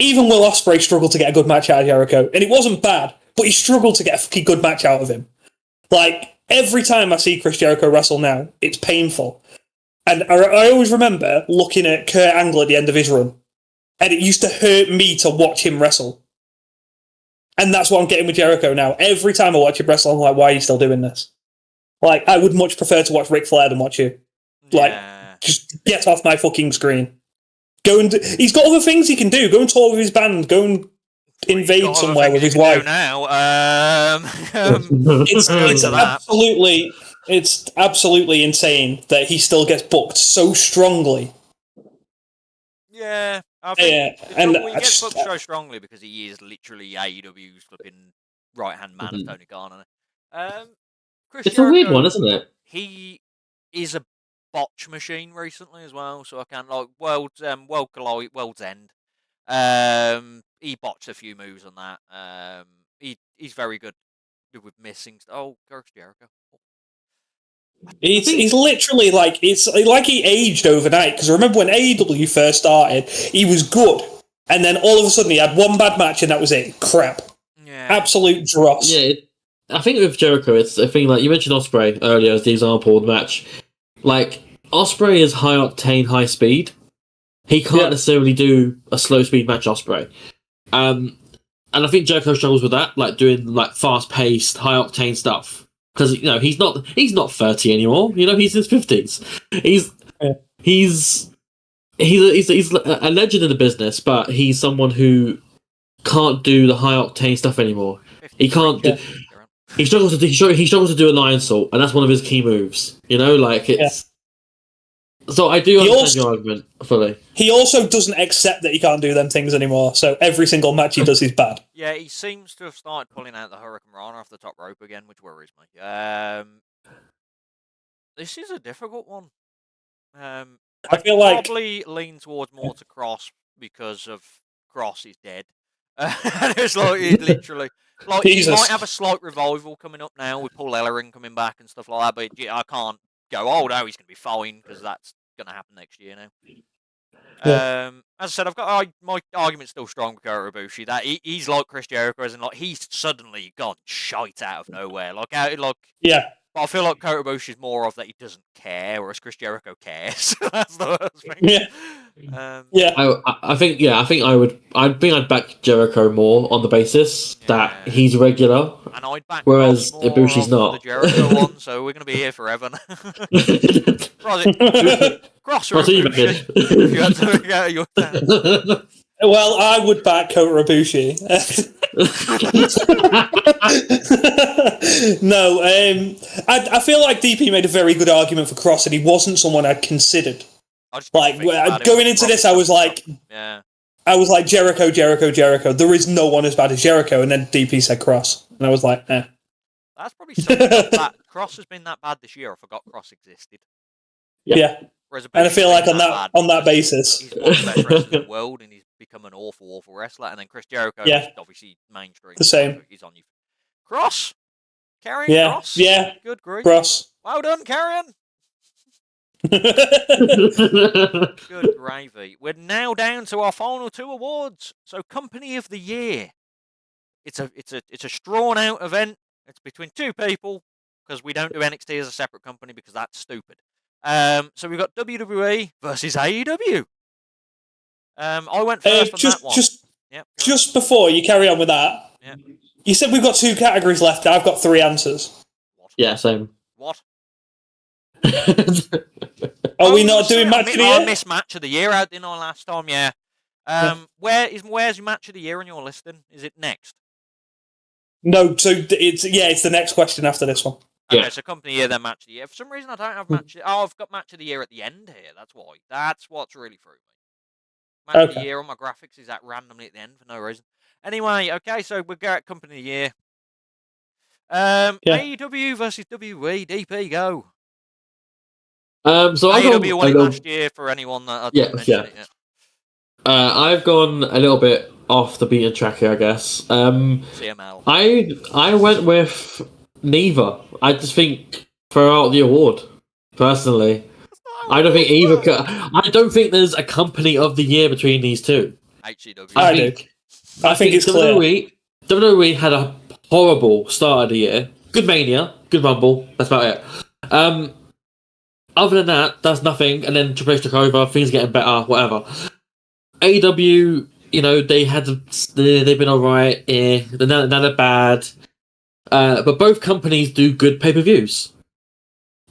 S2: Even Will Ospreay struggled to get a good match out of Jericho, and it wasn't bad, but he struggled to get a fucking good match out of him. Every time I see Chris Jericho wrestle now, it's painful. And I always remember looking at Kurt Angle at the end of his run, and it used to hurt me to watch him wrestle. And that's what I'm getting with Jericho now. Every time I watch him wrestle, I'm like, why are you still doing this? I would much prefer to watch Ric Flair than watch you. Just get off my fucking screen. He's got other things he can do. Go and tour with his band. Go and invade somewhere with his wife.
S1: Now,
S2: it's absolutely insane that he still gets booked so strongly.
S1: Yeah, I think he gets booked so strongly because he is literally AEW's flipping right-hand man of Tony Khan.
S3: It's Jericho, a weird one, isn't it?
S1: He is a botch machine recently as well, so I can't World's End. He botched a few moves on that. He's very good with missing. Chris Jericho.
S2: He's literally it's like he aged overnight. Because I remember when AEW first started, he was good, and then all of a sudden he had one bad match, and that was it. Crap. Yeah. Absolute dross.
S3: Yeah, I think with Jericho, it's a thing you mentioned Ospreay earlier as the example of the match. Ospreay is high octane, high speed. He can't necessarily do a slow speed match, Ospreay. And I think Jericho struggles with that, doing fast paced, high octane stuff. Because he's not 30 anymore. He's in his 50s. He's a legend in the business, but he's someone who can't do the high octane stuff anymore. He can't. He struggles to do a lion salt, and that's one of his key moves. So I do understand your argument fully.
S2: He also doesn't accept that he can't do them things anymore, so every single match he does is bad.
S1: Yeah, he seems to have started pulling out the Hurricane Rana off the top rope again, which worries me. This is a difficult one.
S2: I feel
S1: probably lean towards more to Cross because of Cross is dead. It's literally... he might have a slight revival coming up now with Paul Ellering coming back and stuff like that, but I can't go, oh no, he's going to be fine, because that's going to happen next year now. Yeah. As I said, I've got my argument's still strong with Kota Ibushi, that he's like Chris Jericho, as in he's suddenly gone shite out of nowhere.
S2: Yeah.
S1: But I feel like Kota Ibushi's more of that he doesn't care, whereas Chris Jericho cares. That's the worst thing.
S2: Yeah. Yeah.
S3: I think I'd back Jericho more on the basis that he's regular,
S1: And I'd back
S3: whereas
S1: Cross more
S3: Ibushi's
S1: off
S3: not.
S1: the Jericho one, so we're going to be here forever. Cross or
S3: Cross, you
S1: Ibushi? If you had to pick out your town.
S2: Well, I would back Kota Ibushi. No, I feel like DP made a very good argument for Cross, and he wasn't someone I'd considered. Like going into this, I was like, Jericho, Jericho, Jericho. There is no one as bad as Jericho, and then DP said Cross, and I was like, eh.
S1: That's probably something that Cross has been that bad this year. I forgot Cross existed.
S2: Yeah. And I feel like on that basis,
S1: he's one of the best wrestlers in the world, and he's become an awful wrestler. And then Chris Jericho, is obviously mainstream.
S2: The same.
S1: So he's on you. Cross, Carrion Cross.
S2: Yeah.
S1: Good grief.
S2: Cross.
S1: Well done, Carrion. Good gravy. We're now down to our final 2 awards. So, Company of the Year. It's a strawn out event. It's between 2 people because we don't do NXT as a separate company because that's stupid. So we've got WWE versus AEW. I went first on that one.
S2: Just before you carry on with that, you said we've got 2 categories left. I've got 3 answers.
S1: What?
S3: Yeah, same.
S1: What?
S2: Are we not doing match of the year?
S1: I missed match of the year out, didn't I, last time? Yeah. Where's your match of the year on your listing? Is it next?
S2: No, so it's the next question after this one.
S1: Okay, so company of the year, then match of the year. For some reason, I don't have match. Oh, I've got match of the year at the end here. That's why. That's what's really threw me. Match of the year on my graphics is that randomly at the end for no reason. Anyway, okay, so we'll go at company of the year. AEW versus WWE. DP, go.
S3: So
S1: AEW won it last year for anyone that mentioned it.
S3: I've gone a little bit off the beaten track here, I guess.
S2: CML.
S3: I went with neither. I just think throw out the award. Personally, I don't think either. I don't think there's a company of the year between these 2.
S1: HCW.
S2: I think it's clear.
S3: WWE had a horrible start of the year. Good Mania, good Rumble. That's about it. Other than that, that's nothing. And then Triple H took over. Things getting better. Whatever. AEW, they've been alright. They're not bad. But both companies do good pay-per-views.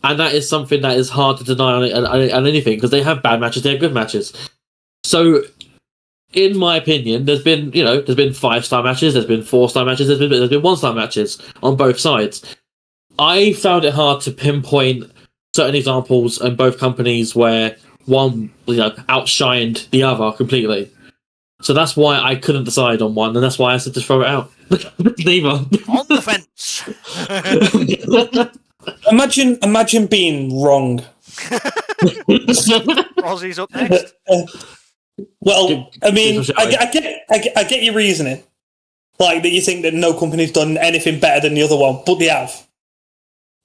S3: And that is something that is hard to deny on anything, because they have bad matches, they have good matches. So, in my opinion, there's been 5-star matches, there's been 4-star matches, there's been 1-star matches on both sides. I found it hard to pinpoint certain examples in both companies where one, outshined the other completely. So that's why I couldn't decide on one, and that's why I said to throw it out. Neither.
S1: On the fence.
S2: Imagine being wrong.
S1: Frozzy's up next.
S2: Well, I mean, I get your reasoning, like that you think that no company's done anything better than the other one, but they have.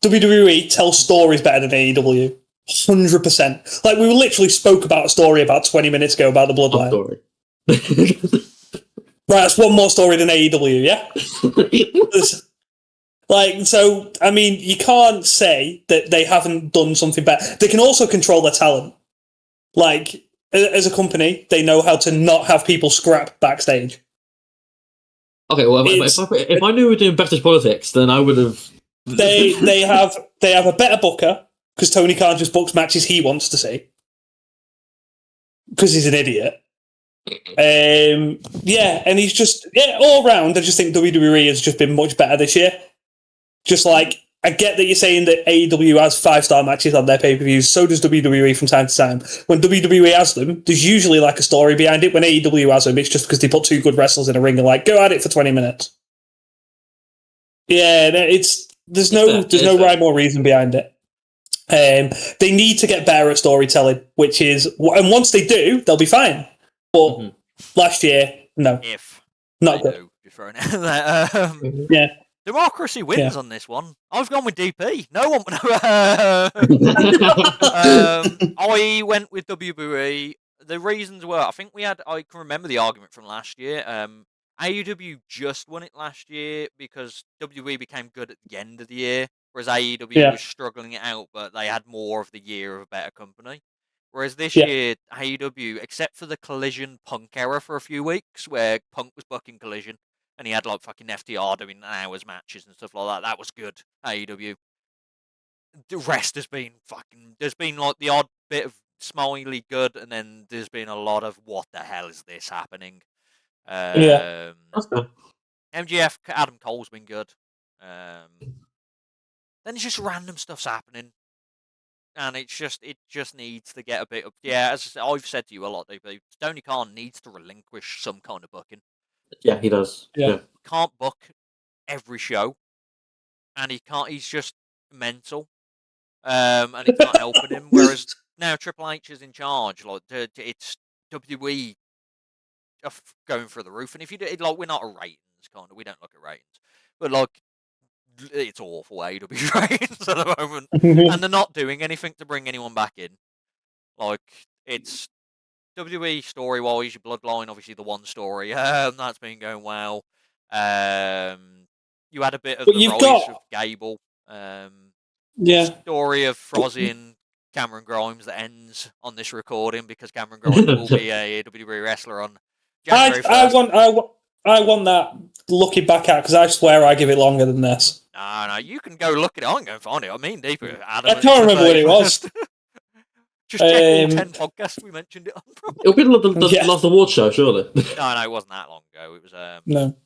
S2: WWE tells stories better than AEW, 100%. Like we literally spoke about a story about 20 minutes ago about the Bloodline. Right, that's one more story than AEW, yeah? So, I mean, you can't say that they haven't done something better. They can also control their talent. Like, as a company, they know how to not have people scrap backstage.
S3: Okay, well, if I knew we were doing backstage politics, then I would have...
S2: They have a better booker, because Tony Khan just books matches he wants to see. Because he's an idiot. And he's just all round. I just think WWE has just been much better this year. Just like I get that you're saying that AEW has 5-star matches on their pay-per-views, so does WWE from time to time. When WWE has them, there's usually like a story behind it. When AEW has them, it's just because they put 2 good wrestlers in a ring and like go at it for 20 minutes. Yeah, there's no rhyme or reason behind it. They need to get better at storytelling, which is, and once they do, they'll be fine. But last year, no. Not good.
S1: Democracy wins on this one. I've gone with DP. No one. I went with WWE. The reasons were, I can remember the argument from last year. AEW just won it last year because WWE became good at the end of the year. whereas AEW was struggling it out, but they had more of the year of a better company. Whereas this year, AEW, except for the Collision Punk era for a few weeks, where Punk was bucking Collision, and he had like fucking FTR doing hours matches and stuff like that, that was good, AEW. The rest has been fucking, there's been like the odd bit of smiley good, and then there's been a lot of what the hell is this happening.
S3: That's good.
S1: MGF Adam Cole's been good. Then it's just random stuff's happening, and it just needs to get a bit up. Yeah, as I've said to you a lot, Tony Khan needs to relinquish some kind of booking.
S3: Yeah, he does. Yeah.
S1: Can't book every show, and he can't. He's just mental, and it's not helping him. Whereas now Triple H is in charge. Like it's WWE going through the roof, and if you do, like, we're not a ratings kind of. We don't look at ratings, but like, it's awful AEW ratings at the moment, and they're not doing anything to bring anyone back in. Like, it's WWE story wise, your Bloodline, obviously the one story, that's been going well. You had a bit of the rise of Gable. Story of Frozzy and Cameron Grimes that ends on this recording, because Cameron Grimes will be a WWE wrestler on January 1st.
S2: I want that looking back at, because I swear I give it longer than this.
S1: No, you can go look at it. I can go find it. I mean, deeper.
S2: I can't remember what it was.
S1: Just check all 10 podcasts we mentioned it on.
S3: It'll be the last award show, surely.
S1: No, it wasn't that long ago. It was
S2: no.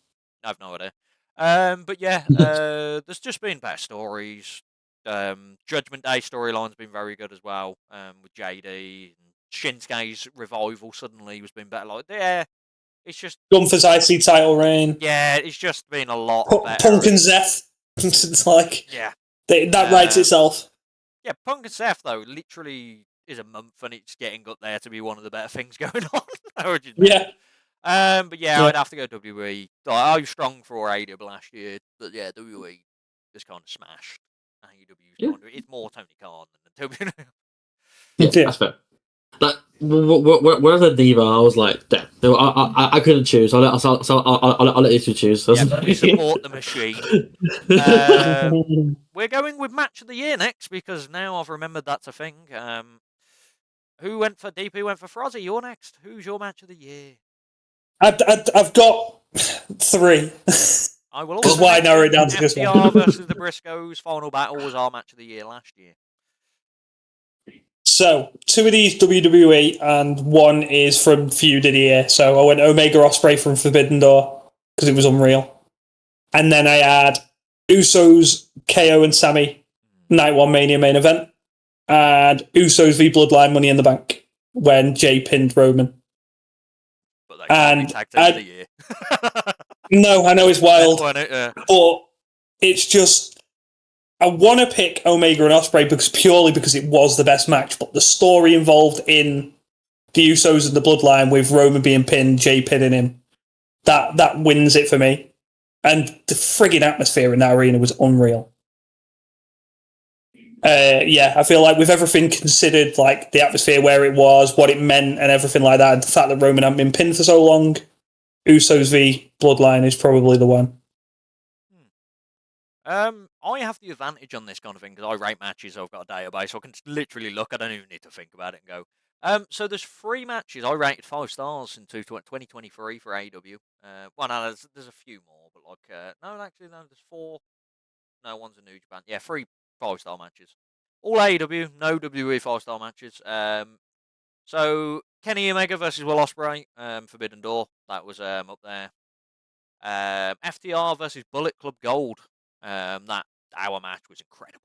S1: I have no idea. But yeah, there's just been better stories. Judgment Day storyline's been very good as well. With JD and Shinsuke's revival suddenly has been better. Like, yeah, it's just
S2: Gunther's IC title reign.
S1: Yeah, it's just been a lot better.
S2: Punk and Seth. It's like,
S1: yeah,
S2: that writes itself.
S1: Yeah, Punk and Seth though literally is a month, and it's getting up there to be one of the better things going on. But yeah, I'd have to go WWE. Like, I was strong for AEW last year, but yeah, WWE just kind of smashed. AEW it's more Tony Khan than WWE.
S3: Yeah, that's fair. Like, when I said Diva, I was like, damn. I couldn't choose. I'll let you two choose.
S1: Yeah, we support the machine. We're going with match of the year next, because now I've remembered that's a thing. Who went for DP? Who went for Frozzy? You're next. Who's your match of the year?
S2: I've got 3.
S1: I will.
S2: Because why narrow it down to just one?
S1: FTR versus the Briscoes. Final battle was our match of the year last year.
S2: So, 2 of these WWE, and 1 is from Feud of the Year. So I went Omega Ospreay from Forbidden Door, because it was unreal. And then I had Usos, KO and Sammy, Night 1 Mania main event. And Usos v Bloodline Money in the Bank, when Jay pinned Roman.
S1: But they can't be tag team of the year.
S2: No, I know it's wild. But it's just, I want to pick Omega and Ospreay purely because it was the best match, but the story involved in the Usos and the Bloodline, with Roman being pinned, Jay pinning him, that wins it for me. And the friggin' atmosphere in that arena was unreal. I feel like with everything considered, like the atmosphere where it was, what it meant, and everything like that, the fact that Roman hadn't been pinned for so long, Usos v Bloodline is probably the one.
S1: I have the advantage on this kind of thing because I rate matches. I've got a database, so I can literally look. I don't even need to think about it and go. So there's 3 matches I rated 5 stars in 2023 for AEW. Well, no, there's a few more, but like, no, there's 4. No, one's a New Japan. Yeah, 3 5-star matches. All AEW, no WWE 5-star matches. So Kenny Omega versus Will Ospreay, Forbidden Door. That was up there. FTR versus Bullet Club Gold. That hour match was incredible.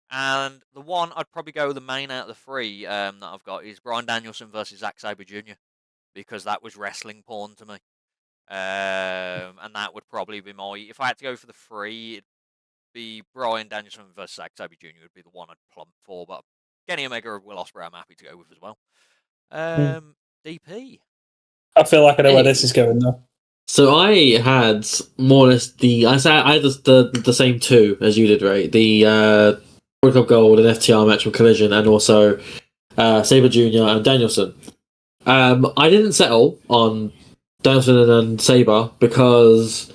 S1: And the one I'd probably go the main out of the 3 that I've got is Bryan Danielson versus Zack Sabre Jr. because that was wrestling porn to me. And that would probably be if I had to go for the 3, it'd be Bryan Danielson versus Zack Sabre Jr. would be the one I'd plump for, but Kenny Omega or Will Ospreay I'm happy to go with as well. DP.
S2: I feel like I know where this is going though.
S3: So I had more or less I had the same 2 as you did, right? The World Cup Gold and FTR match from Collision, and also Sabre Jr. and Danielson. I didn't settle on Danielson and Sabre because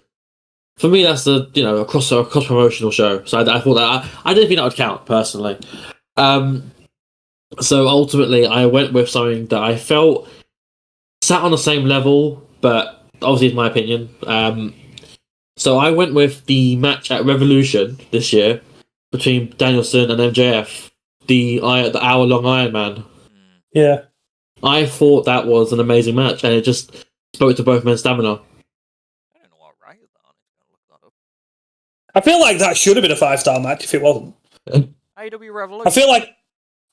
S3: for me, that's a cross promotional show. So I thought that I didn't think that would count personally. So ultimately, I went with something that I felt sat on the same level, but obviously, it's my opinion. So I went with the match at Revolution this year between Danielson and MJF, the hour-long Iron Man.
S2: Yeah.
S3: I thought that was an amazing match, and it just spoke to both men's stamina.
S1: I don't know what right is that on. It's gonna look that up.
S2: I feel like that should have been a 5-star match if it wasn't.
S1: AW Revolution.
S2: I feel like,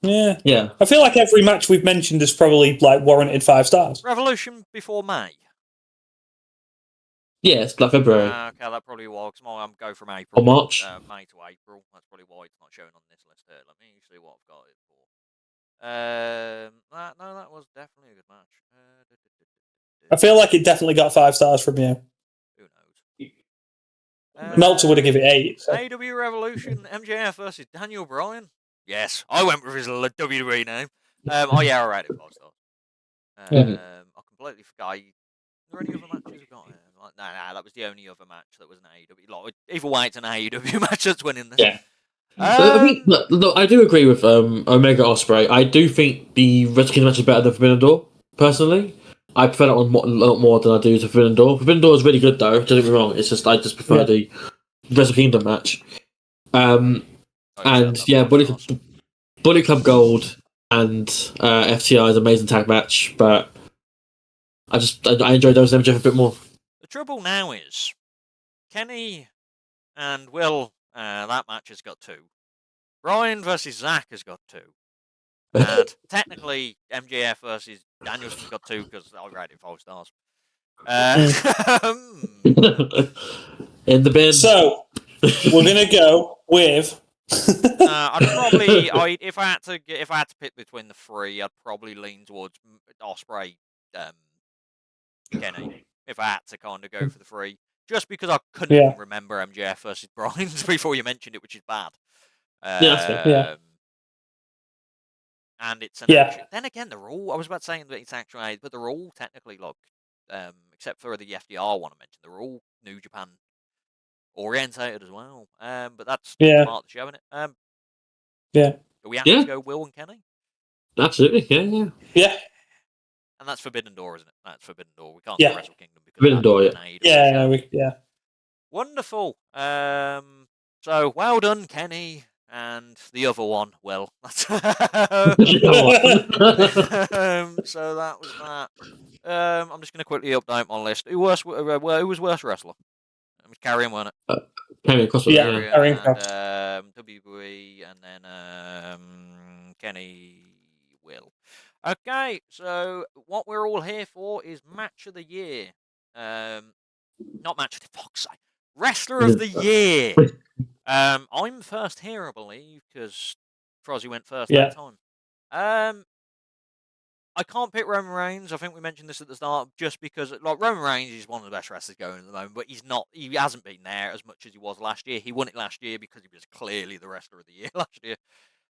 S3: Yeah.
S2: I feel like every match we've mentioned is probably like warranted 5 stars.
S1: Revolution before May.
S3: Yeah, it's like February.
S1: Okay, that probably was. I'm go from April.
S3: Or March.
S1: May to April. That's probably why it's not shown on this list here. Let me see what I've got it for. That was definitely a good match.
S2: I feel like it definitely got 5 stars from you.
S1: Who knows?
S2: Meltzer would have given it 8. So.
S1: AW Revolution, MJF versus Daniel Bryan. Yes, I went with his WWE name. Oh yeah, I rated 5 stars. I completely forgot. Are there any other matches we've got here? Nah, that was the only other match that was an AEW. Like, either way, it's an AEW match that's winning this.
S3: Yeah. I think, look, I do agree with Omega Ospreay. I do think the Wrestle Kingdom match is better than Forbidden Door, personally. I prefer that one a lot more than I do to Forbidden Door. Forbidden Door is really good, though, don't get me wrong. It's just, I just prefer the Wrestle Kingdom match. Bullet Club Gold and FTI is an amazing tag match, but I enjoyed those MJF a bit more.
S1: The trouble now is, Kenny and Will, that match has got 2. Bryan versus Zack has got 2. And technically, MJF versus Danielson's got 2 because I rated 5 stars.
S3: In the bin.
S2: So, we're going to go with...
S1: if I had to pick between the 3, I'd probably lean towards Ospreay, Kenny. If I had to kind of go for the 3, just because I couldn't remember MJF versus Bryan before you mentioned it, which is bad. And it's an action. Then again, they're all. I was about saying that it's actually, but they're all technically like, except for the FDR one I mentioned, they're all New Japan orientated as well. But that's part of the show, isn't it? Do we have to go Will and Kenny?
S3: Absolutely, yeah.
S1: And that's Forbidden Door, isn't it? That's Forbidden Door. We can't go Wrestle Kingdom because
S3: Forbidden Door,
S2: yeah.
S1: Wonderful. So well done, Kenny, and the other one. Well, that's so that was that. I'm just going to quickly update my list. Who was worst wrestler? It was Karrion, wasn't it?
S3: Karrion Kross.
S2: Karrion Kross.
S1: WWE, and then Kenny, Will. Okay, so what we're all here for is Match of the Year. Not Match of the Fox, Wrestler of the Year. I'm first here, I believe, because Frozzy went first that time. I can't pick Roman Reigns. I think we mentioned this at the start, just because like Roman Reigns is one of the best wrestlers going at the moment, but he hasn't been there as much as he was last year. He won it last year because he was clearly the Wrestler of the Year last year.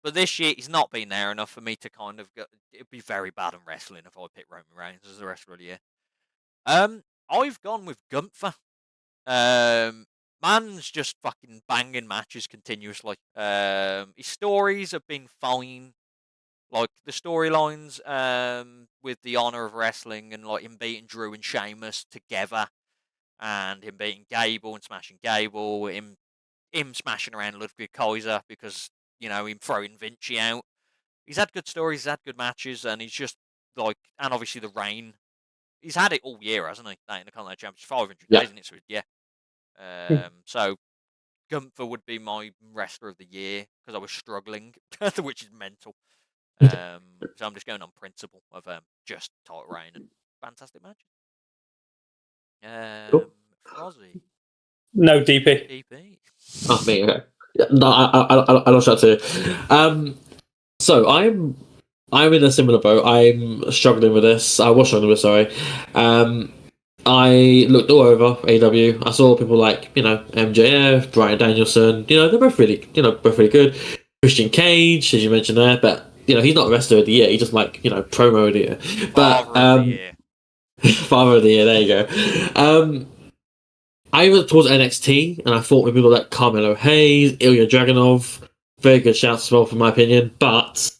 S1: But this year, he's not been there enough for me to kind of go. It'd be very bad in wrestling if I pick Roman Reigns as the Wrestler of the Year. I've gone with Gunther. Man's just fucking banging matches continuously. His stories have been fine. Like, the storylines with the Honor of Wrestling and, like, him beating Drew and Sheamus together and him beating Gable and smashing Gable, him smashing around Ludwig Kaiser because, you know, him throwing Vinci out. He's had good stories, he's had good matches, and he's just, like, and obviously the reign. He's had it all year, hasn't he? In the Continental Championship, 500 days, isn't it? So, so Gunther would be my Wrestler of the Year because I was struggling, which is mental. So I'm just going on principle of just title reign and fantastic matches. Frozzy.
S2: No DP.
S1: DP.
S3: Oh, me. Okay. No, I lost that too. So I'm in a similar boat. I'm struggling with this. I was struggling with sorry. I looked all over AW. I saw people like, MJF, Bryan Danielson. They're both really good. Christian Cage, as you mentioned there, but he's not Wrestler of the Year. He's just like promo of the year. But
S1: Father of the Year.
S3: Father of the Year. There you go. I went towards NXT, and I thought with people like Carmelo Hayes, Ilya Dragunov, very good shouts as well, from my opinion. But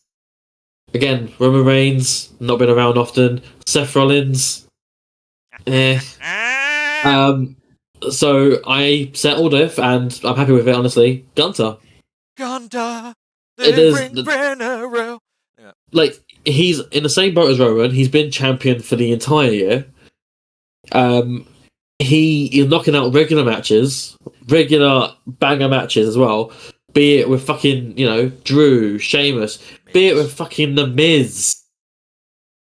S3: again, Roman Reigns not been around often. Seth Rollins, So I settled with, and I'm happy with it. Honestly, Gunther.
S1: Gunther,
S3: It is
S1: general. Yeah.
S3: Like, he's in the same boat as Roman. He's been champion for the entire year. He is knocking out regular matches, regular banger matches as well. Be it with fucking, Drew, Sheamus, be it with fucking The Miz.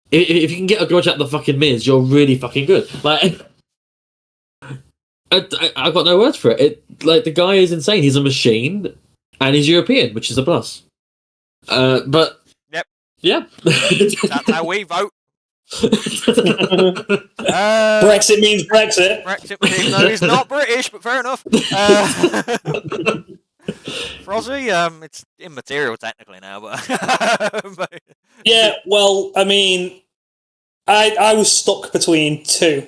S3: If you can get a grudge at the fucking Miz, you're really fucking good. Like, I've got no words for it. The guy is insane. He's a machine, and he's European, which is a plus. But
S1: yep,
S3: yeah,
S1: that's how we vote.
S2: Brexit means Brexit.
S1: Brexit means no, he's not British, but fair enough. Frozzy, it's immaterial technically now, but
S2: yeah. Well, I mean, I was stuck between two,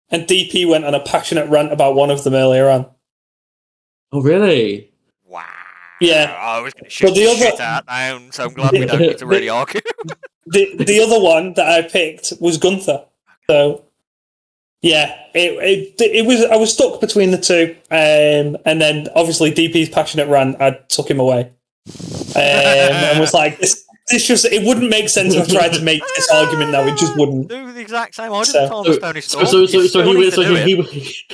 S2: and DP went on a passionate rant about one of them earlier on.
S3: Oh, really?
S1: Wow.
S2: Yeah.
S1: I was going to shoot the shit out down, so I'm glad we don't need to really argue.
S2: The other one that I picked was Gunther. So, yeah, it was. I was stuck between the two, and then obviously DP's passionate rant, I took him away, and was like, this just, it wouldn't make sense if I tried to make this argument now. It just wouldn't.
S1: Do the exact same. I didn't tell Tony Storm.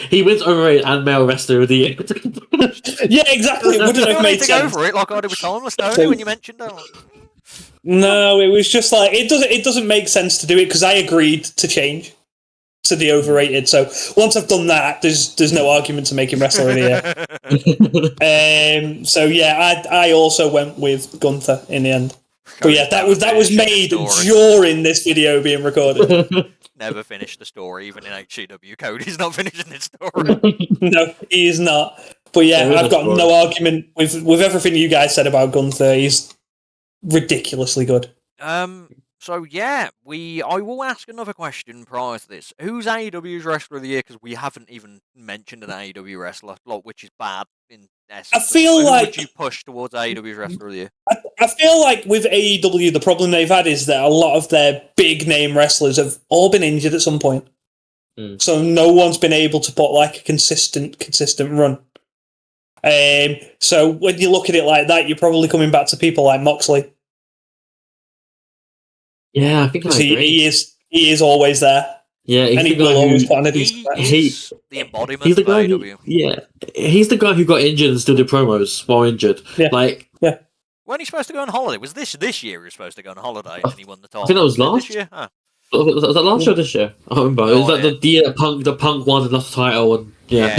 S3: He wins overrated and male wrestler of the year.
S2: Yeah, exactly. It wouldn't have made sense.
S1: Go for it like I did with Timeless Tony when you mentioned that.
S2: No, it was just like it doesn't make sense to do it because I agreed to change to the overrated. So once I've done that, there's no argument to make him wrestler of the year. So yeah, I also went with Gunther in the end. But yeah, that was made during this video being recorded.
S1: Never finished the story, even in HCW. Cody's not finishing this story.
S2: No, he is not. But yeah, I've got no argument with everything you guys said about Gunther. He's ridiculously good.
S1: So yeah, I will ask another question prior to this. Who's AEW's wrestler of the year? Because we haven't even mentioned an AEW wrestler, which is bad in essence.
S2: I feel
S1: who
S2: like
S1: would you push towards AEW's wrestler of the year?
S2: I feel like with AEW, the problem they've had is that a lot of their big name wrestlers have all been injured at some point. So no one's been able to put like a consistent run. So when you look at it like that, you're probably coming back to people like Moxley.
S3: Yeah, I think
S2: he is always there.
S3: Yeah,
S2: and he will always put on a decent match.
S1: He's the embodiment
S3: he's the
S1: of
S3: guy
S1: AEW.
S3: He's the guy who got injured and still did promos while injured.
S2: Yeah.
S1: When he's supposed to go on holiday? Was this year he was supposed to go on holiday and he won the title?
S3: I think that was last
S1: year. Huh.
S3: Was that last year or this year? I don't remember. It was like the year the Punk won and lost the title. And,
S2: yeah.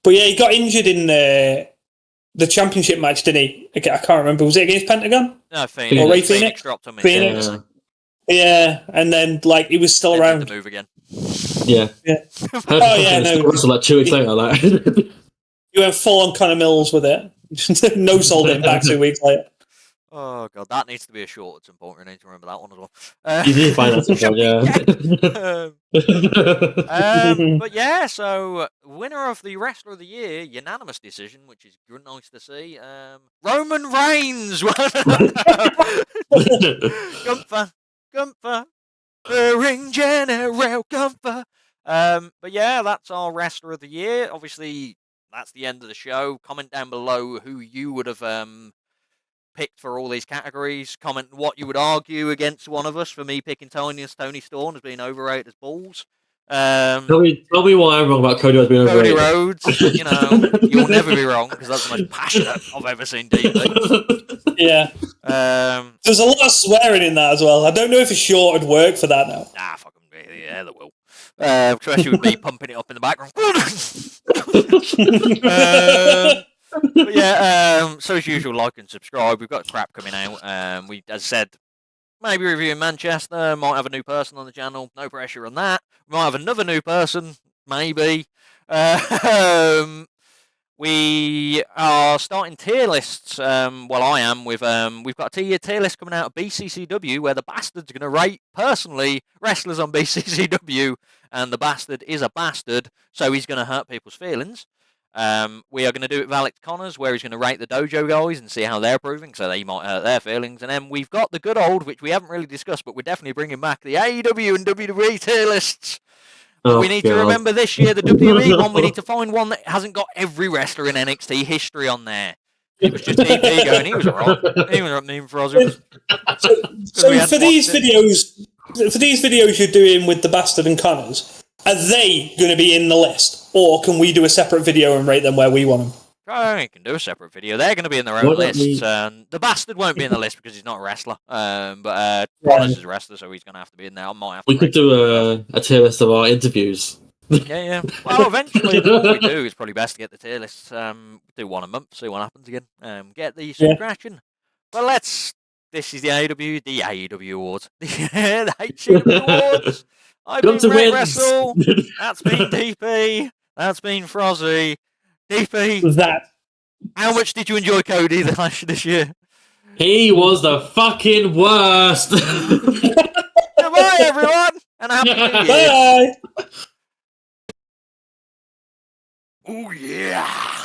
S2: But yeah, he got injured in the championship match, didn't he? I can't remember. Was it against Pentagon?
S1: No, Phoenix.
S2: Or Ray
S1: Phoenix dropped him in.
S2: Phoenix. Yeah, and then he was still around.
S1: The move again.
S3: Yeah.
S2: Oh yeah, no.
S3: So like 2 weeks later,
S2: You went full on Conor Mills with it. No sold him back 2 weeks later.
S1: Oh god, that needs to be a short at some point. We need to remember that one as well.
S3: You need to find that yeah.
S1: But yeah, so winner of the Wrestler of the Year, unanimous decision, which is nice to see. Roman Reigns. Gunther, the Ring General Gunther. But yeah, that's our Wrestler of the Year. Obviously, that's the end of the show. Comment down below who you would have picked for all these categories. Comment what you would argue against one of us for me picking Tony Storm as being overrated as balls.
S3: Tell me why I'm wrong about Cody Rhodes being overrated.
S1: Cody Rhodes, you'll never be wrong because that's the most passionate I've ever seen DP.
S2: Yeah. There's a lot of swearing in that as well. I don't know if a short would work for that now.
S1: Nah, fucking yeah, that will. Especially with me pumping it up in the background. But yeah, so as usual, like and subscribe. We've got crap coming out. We, as said, maybe reviewing Manchester. Might have a new person on the channel. No pressure on that. We might have another new person, maybe. We are starting tier lists. Well, I am with. We've got a tier list coming out of BCCW where the bastard's going to rate personally wrestlers on BCCW and the bastard is a bastard, so he's going to hurt people's feelings. We are going to do it with Alex Connors, where he's going to rate the dojo guys and see how they're proving, so they might hurt their feelings. And then we've got the good old, which we haven't really discussed, but we're definitely bringing back the AEW and WWE tier lists. But we need to remember this year, the WWE one, we need to find one that hasn't got every wrestler in NXT history on there. It was just DP going, he was alright. He was me and Frozzy.
S2: So for these videos you're doing with the Bastard and Connors, are they going to be in the list, or can we do a separate video and rate them where we want them?
S1: I can do a separate video. They're going to be in their own lists. The Bastard won't be in the list because he's not a wrestler. But Connors is a wrestler, so he's going to have to be in there. I might have to.
S3: We could do a tier list of our interviews.
S1: Yeah. Well, eventually, what we do is probably best to get the tier lists. Do one a month, see what happens again. Get the scratching. But this is the AEW Awards. The HCW Awards. I've been Red Wrestle. That's been DP. That's been Frozzy. DP. How much did you enjoy Cody this year?
S3: He was the fucking worst.
S1: Goodbye, everyone, and happy New Year.
S2: Bye.
S1: Oh yeah.